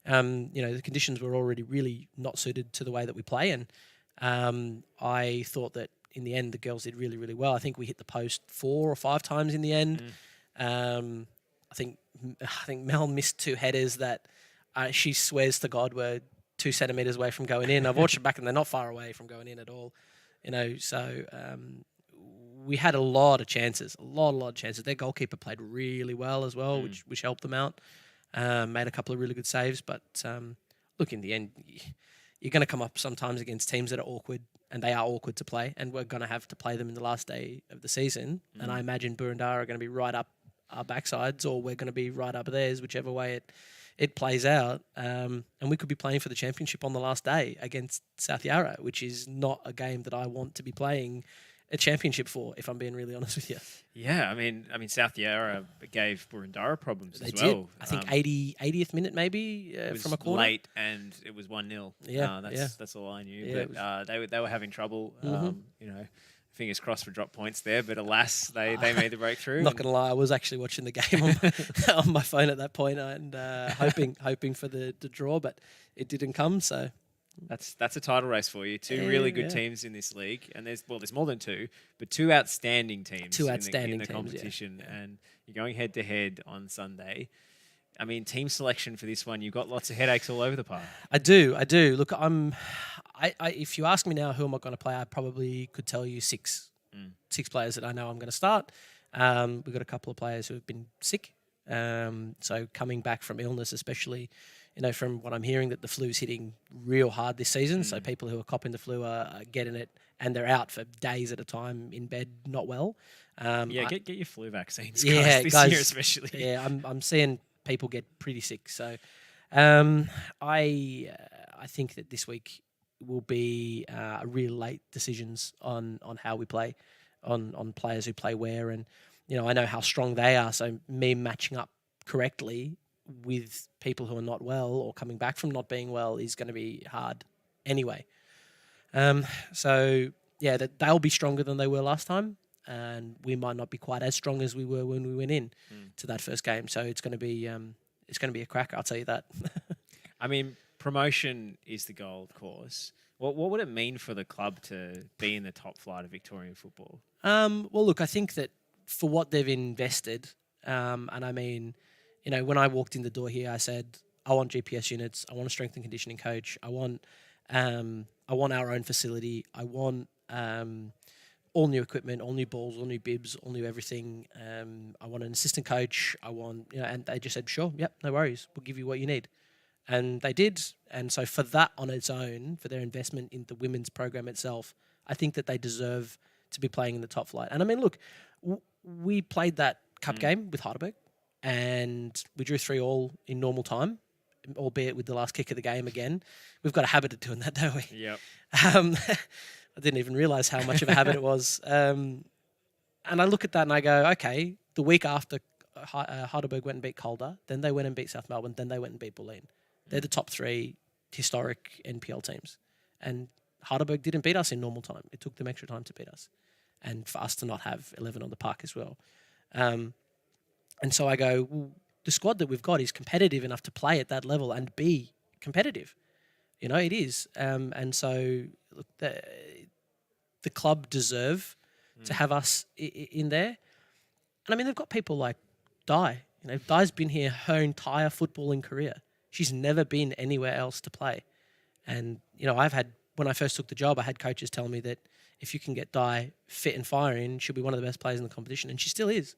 The conditions were already really not suited to the way that we play, and I thought that in the end the girls did really, really well. I think we hit the post 4 or 5 times in the end. I think Mel missed 2 headers that she swears to God were 2 centimetres away from going in. I've watched it back and they're not far away from going in at all. So we had a lot of chances, a lot of chances. Their goalkeeper played really well as well, which helped them out. Made a couple of really good saves, but look, in the end, you're going to come up sometimes against teams that are awkward, and they are awkward to play, and we're going to have to play them in the last day of the season. And I imagine Boroondara are going to be right up our backsides, or we're going to be right up theirs, whichever way it plays out. And we could be playing for the championship on the last day against South Yarra, which is not a game that I want to be playing a championship for, if I'm being really honest with you. Yeah, I mean, South Yarra gave Boroondara problems they as did. well. I think 80th minute maybe from a corner. Late and it was 1-0. Yeah, that's all I knew. Yeah, but they were having trouble. Fingers crossed for drop points there, but alas, they made the breakthrough. Not going to lie, I was actually watching the game on my phone at that point and hoping for the draw, but it didn't come. So that's a title race for you. Two really good teams in this league, and there's more than two, but two outstanding teams. In the competition, and you're going head to head on Sunday. I mean, team selection for this one, you've got lots of headaches all over the park. I do. Look, if you ask me now who am I going to play, I probably could tell you six players that I know I'm going to start. We've got a couple of players who have been sick. So coming back from illness, especially, from what I'm hearing, that the flu's hitting real hard this season. So people who are copping the flu are getting it, and they're out for days at a time in bed, not well. Get your flu vaccines, guys, this year especially. Yeah, I'm seeing people get pretty sick. So I think that this week will be real late decisions on how we play, on players who play where. And, I know how strong they are. So me matching up correctly with people who are not well or coming back from not being well is going to be hard anyway. So, they'll be stronger than they were last time. And we might not be quite as strong as we were when we went in to that first game. So it's going to be a cracker, I'll tell you that. I mean, promotion is the goal, of course. What would it mean for the club to be in the top flight of Victorian football? Well, look, I think that for what they've invested, and I mean, when I walked in the door here, I said, I want GPS units, I want a strength and conditioning coach, I want our own facility, I want all new equipment, all new balls, all new bibs, all new everything. I want an assistant coach. I want, and they just said, sure, yep, no worries. We'll give you what you need. And they did. And so for that on its own, for their investment in the women's program itself, I think that they deserve to be playing in the top flight. And I mean, look, we played that cup game with Heidelberg and we drew 3-3 in normal time, albeit with the last kick of the game again. We've got a habit of doing that, don't we? Yep. I didn't even realise how much of a habit it was. And I look at that and I go, okay, the week after Heidelberg went and beat Calder, then they went and beat South Melbourne, then they went and beat Bulleen. They're the top three historic NPL teams. And Heidelberg didn't beat us in normal time. It took them extra time to beat us. And for us to not have 11 on the park as well. And so I go, well, the squad that we've got is competitive enough to play at that level and be competitive. It is. And so look, the club deserve to have us in there. And I mean, they've got people like Di. Di's been here her entire footballing career. She's never been anywhere else to play. And, when I first took the job, I had coaches tell me that if you can get Di fit and firing, she'll be one of the best players in the competition. And she still is.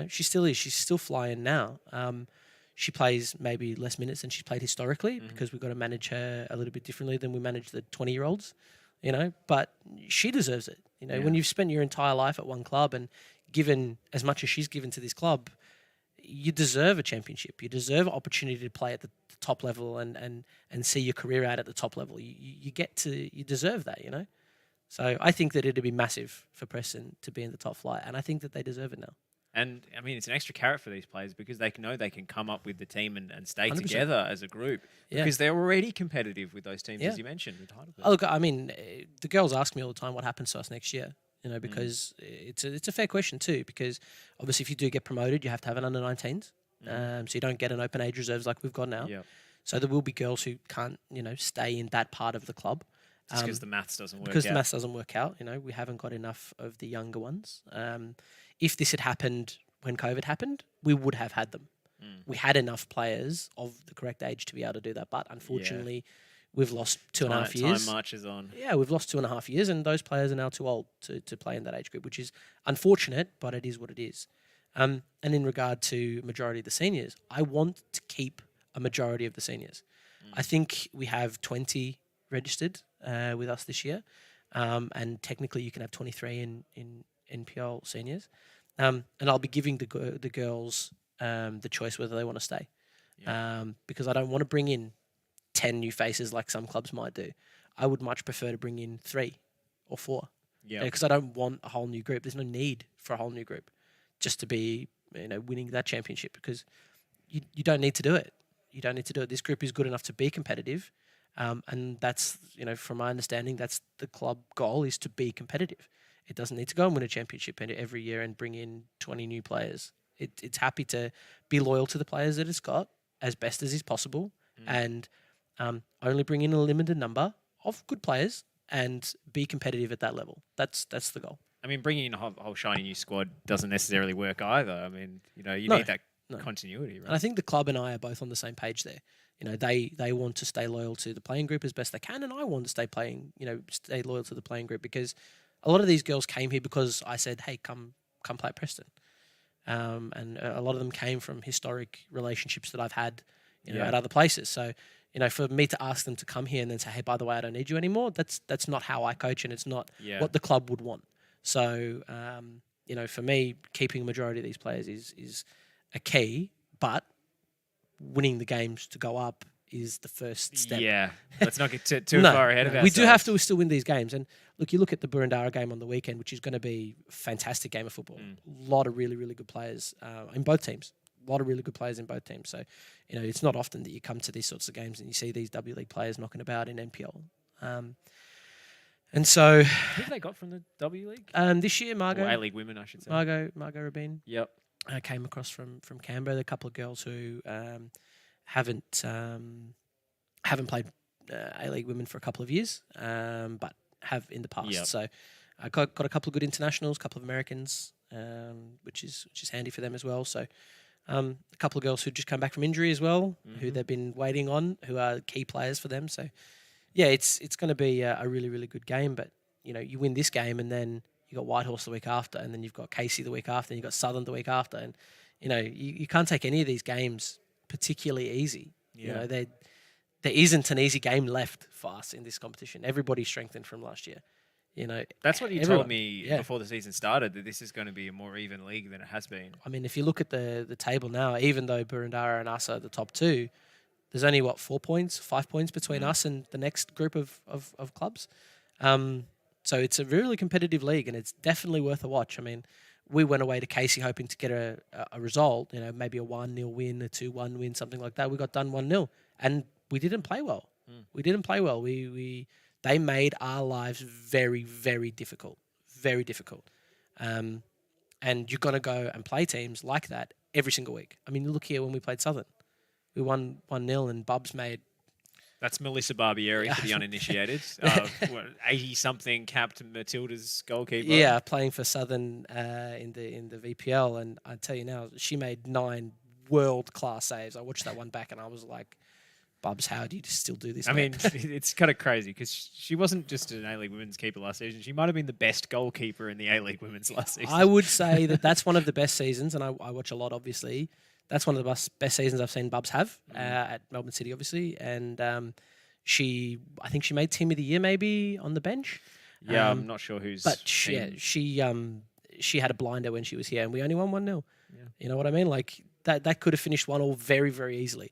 She still is. She's still flying now. She plays maybe less minutes than she's played historically because we've got to manage her a little bit differently than we manage the 20-year-olds, but she deserves it. When you've spent your entire life at one club and given as much as she's given to this club, you deserve a championship. You deserve an opportunity to play at the top level and see your career out at the top level. You deserve that, So I think that it'd be massive for Preston to be in the top flight, and I think that they deserve it now. And, I mean, it's an extra carrot for these players because they know they can come up with the team and stay 100%. together as a group because they're already competitive with those teams, as you mentioned, with Heidelberg. Oh, look, I mean, the girls ask me all the time what happens to us next year, because it's a fair question too, because obviously if you do get promoted, you have to have an under-19s. So you don't get an open age reserves like we've got now. Yep. So there will be girls who can't, stay in that part of the club. Just because the maths doesn't work out. Because the maths doesn't work out. We haven't got enough of the younger ones. If this had happened when COVID happened, we would have had them. We had enough players of the correct age to be able to do that. But unfortunately, we've lost 2.5 years. Time marches on. Yeah, we've lost 2.5 years, and those players are now too old to play in that age group, which is unfortunate, but it is what it is. And in regard to majority of the seniors, I want to keep a majority of the seniors. I think we have 20 registered with us this year, and technically you can have 23 in NPL seniors. And I'll be giving the girls the choice whether they want to stay, because I don't want to bring in 10 new faces like some clubs might do. I would much prefer to bring in 3 or 4, because I don't want a whole new group. There's no need for a whole new group just to be winning that championship, because you don't need to do it. You don't need to do it. This group is good enough to be competitive, and that's from my understanding, that's the club goal, is to be competitive. It doesn't need to go and win a championship every year and bring in 20 new players. It's happy to be loyal to the players that it's got as best as is possible, and only bring in a limited number of good players and be competitive at that level. That's the goal. I mean, bringing in a whole shiny new squad doesn't necessarily work either. I mean, you need that continuity, right? And I think the club and I are both on the same page there. They want to stay loyal to the playing group as best they can, and I want to stay loyal to the playing group, because a lot of these girls came here because I said, hey, come play at Preston. And a lot of them came from historic relationships that I've had at other places. So, for me to ask them to come here and then say, hey, by the way, I don't need you anymore, that's not how I coach, and it's not what the club would want. So, for me, keeping a majority of these players is a key, but winning the games to go up is the first step. Yeah, let's not get too far ahead of ourselves. We do have to still win these games. And look, you look at the Boroondara game on the weekend, which is going to be a fantastic game of football. A lot of really, really good players in both teams. A lot of really good players in both teams. So, it's not often that you come to these sorts of games and you see these W League players knocking about in NPL. And so... Who have they got from the W League? This year, Margot... Or A-League women, I should say. Margot Rabin. Yep. Came across from Canberra. There are a couple of girls who haven't played A-League women for a couple of years, but have in the past. Yep. So I got a couple of good internationals, a couple of Americans, which is handy for them as well. So a couple of girls who just come back from injury as well, who they've been waiting on, who are key players for them. So yeah, it's going to be a really, really good game. But you win this game, and then you got Whitehorse the week after, and then you've got Casey the week after, and you've got Southern the week after, and you can't take any of these games particularly easy. Yeah. There isn't an easy game left for us in this competition. Everybody's strengthened from last year. That's what you told me before the season started, that this is going to be a more even league than it has been. I mean, if you look at the table now, even though Boroondara and us are the top two, there's only 5 points between us and the next group of clubs. So it's a really competitive league, and it's definitely worth a watch. I mean, we went away to Casey hoping to get a result, maybe a 1-0 win, a 2-1 win, something like that. We got done 1-0, and we didn't play well. We didn't play well. They made our lives very, very difficult, very difficult. And you're going to go and play teams like that every single week. I mean, look here when we played Southern. We won 1-0, and Bubs made... That's Melissa Barbieri for the uninitiated. 80-something capped Matilda's goalkeeper. Yeah, playing for Southern in the VPL, and I tell you now, she made 9 world-class saves. I watched that one back, and I was like, Bubs, how do you still do this? I mean, it's kind of crazy, because she wasn't just an A-League women's keeper last season. She might have been the best goalkeeper in the A-League women's last season. I would say that's one of the best seasons, and I watch a lot, obviously. That's one of the best seasons I've seen Bubs have at Melbourne City, obviously. And I think she made Team of the Year maybe on the bench. Yeah, I'm not sure who's. But she had a blinder when she was here, and we only won 1-0. Yeah. You know what I mean? Like that could have finished 1-1 very, very easily.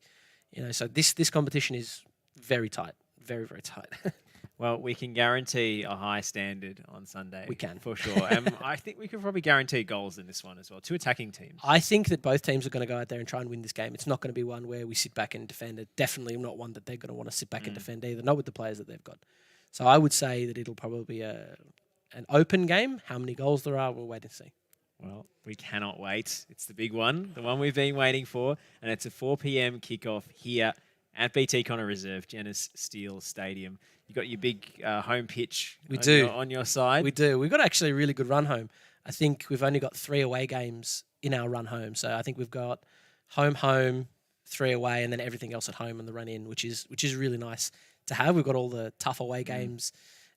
So this competition is very tight, very, very tight. Well, we can guarantee a high standard on Sunday. We can. For sure. And I think we can probably guarantee goals in this one as well. 2 attacking teams. I think that both teams are going to go out there and try and win this game. It's not going to be one where we sit back and defend it. Definitely not one that they're going to want to sit back and defend either, not with the players that they've got. So I would say that it'll probably be an open game. How many goals there are, we'll wait and see. Well, we cannot wait. It's the big one, the one we've been waiting for. And it's a 4 p.m. kickoff here at BT Connor Reserve, Genis Steel Stadium. You got your big home pitch on your side. We do. We've got actually a really good run home. I think we've only got 3 away games in our run home. So I think we've got home, 3 away, and then everything else at home and the run in, which is really nice to have. We've got all the tough away games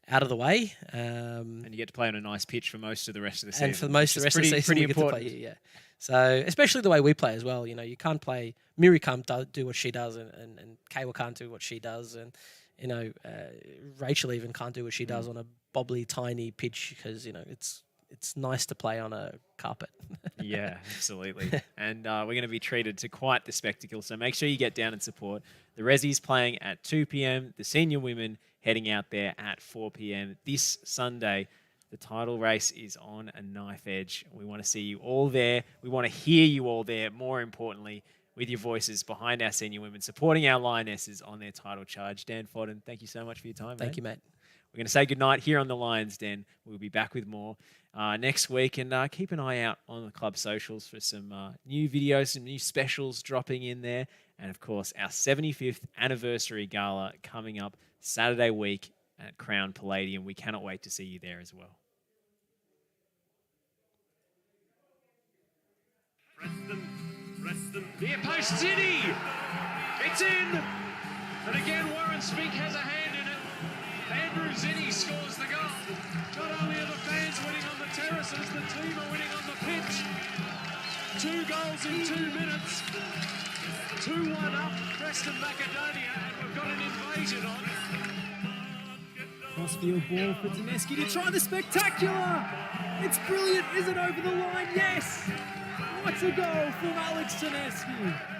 out of the way. And you get to play on a nice pitch for most of the rest of the season. And for most of the rest of the season, pretty we get important. to play, yeah. So, especially the way we play as well. You can't play... Miri can't do what she does, and Kaywa can't do what she does, and, Rachel even can't do what she does on a bobbly, tiny pitch, because, it's nice to play on a carpet. Yeah, absolutely. And we're going to be treated to quite the spectacle, so make sure you get down and support. The Resi's playing at 2 p.m, the senior women heading out there at 4 p.m. this Sunday. The title race is on a knife edge. We want to see you all there. We want to hear you all there, more importantly, with your voices behind our senior women, supporting our Lionesses on their title charge. Dan Foden, thank you so much for your time. Thank you, mate. We're going to say goodnight here on the Lions Den. We'll be back with more next week, and keep an eye out on the club socials for some new videos, some new specials dropping in there. And of course, our 75th anniversary gala coming up Saturday week at Crown Palladium. We cannot wait to see you there as well. Preston, near post City. It's in. And again, Warren Spink has a hand in it. Andrew Zinni scores the goal. Not only are the fans winning on the terraces, the team are winning on the pitch. 2 goals in 2 minutes. 2-1 up, Preston Macedonia, and we've got an invasion on. Crossfield ball for Daneski to try the spectacular. It's brilliant. Is it over the line? Yes. What a goal from Alex Daneski.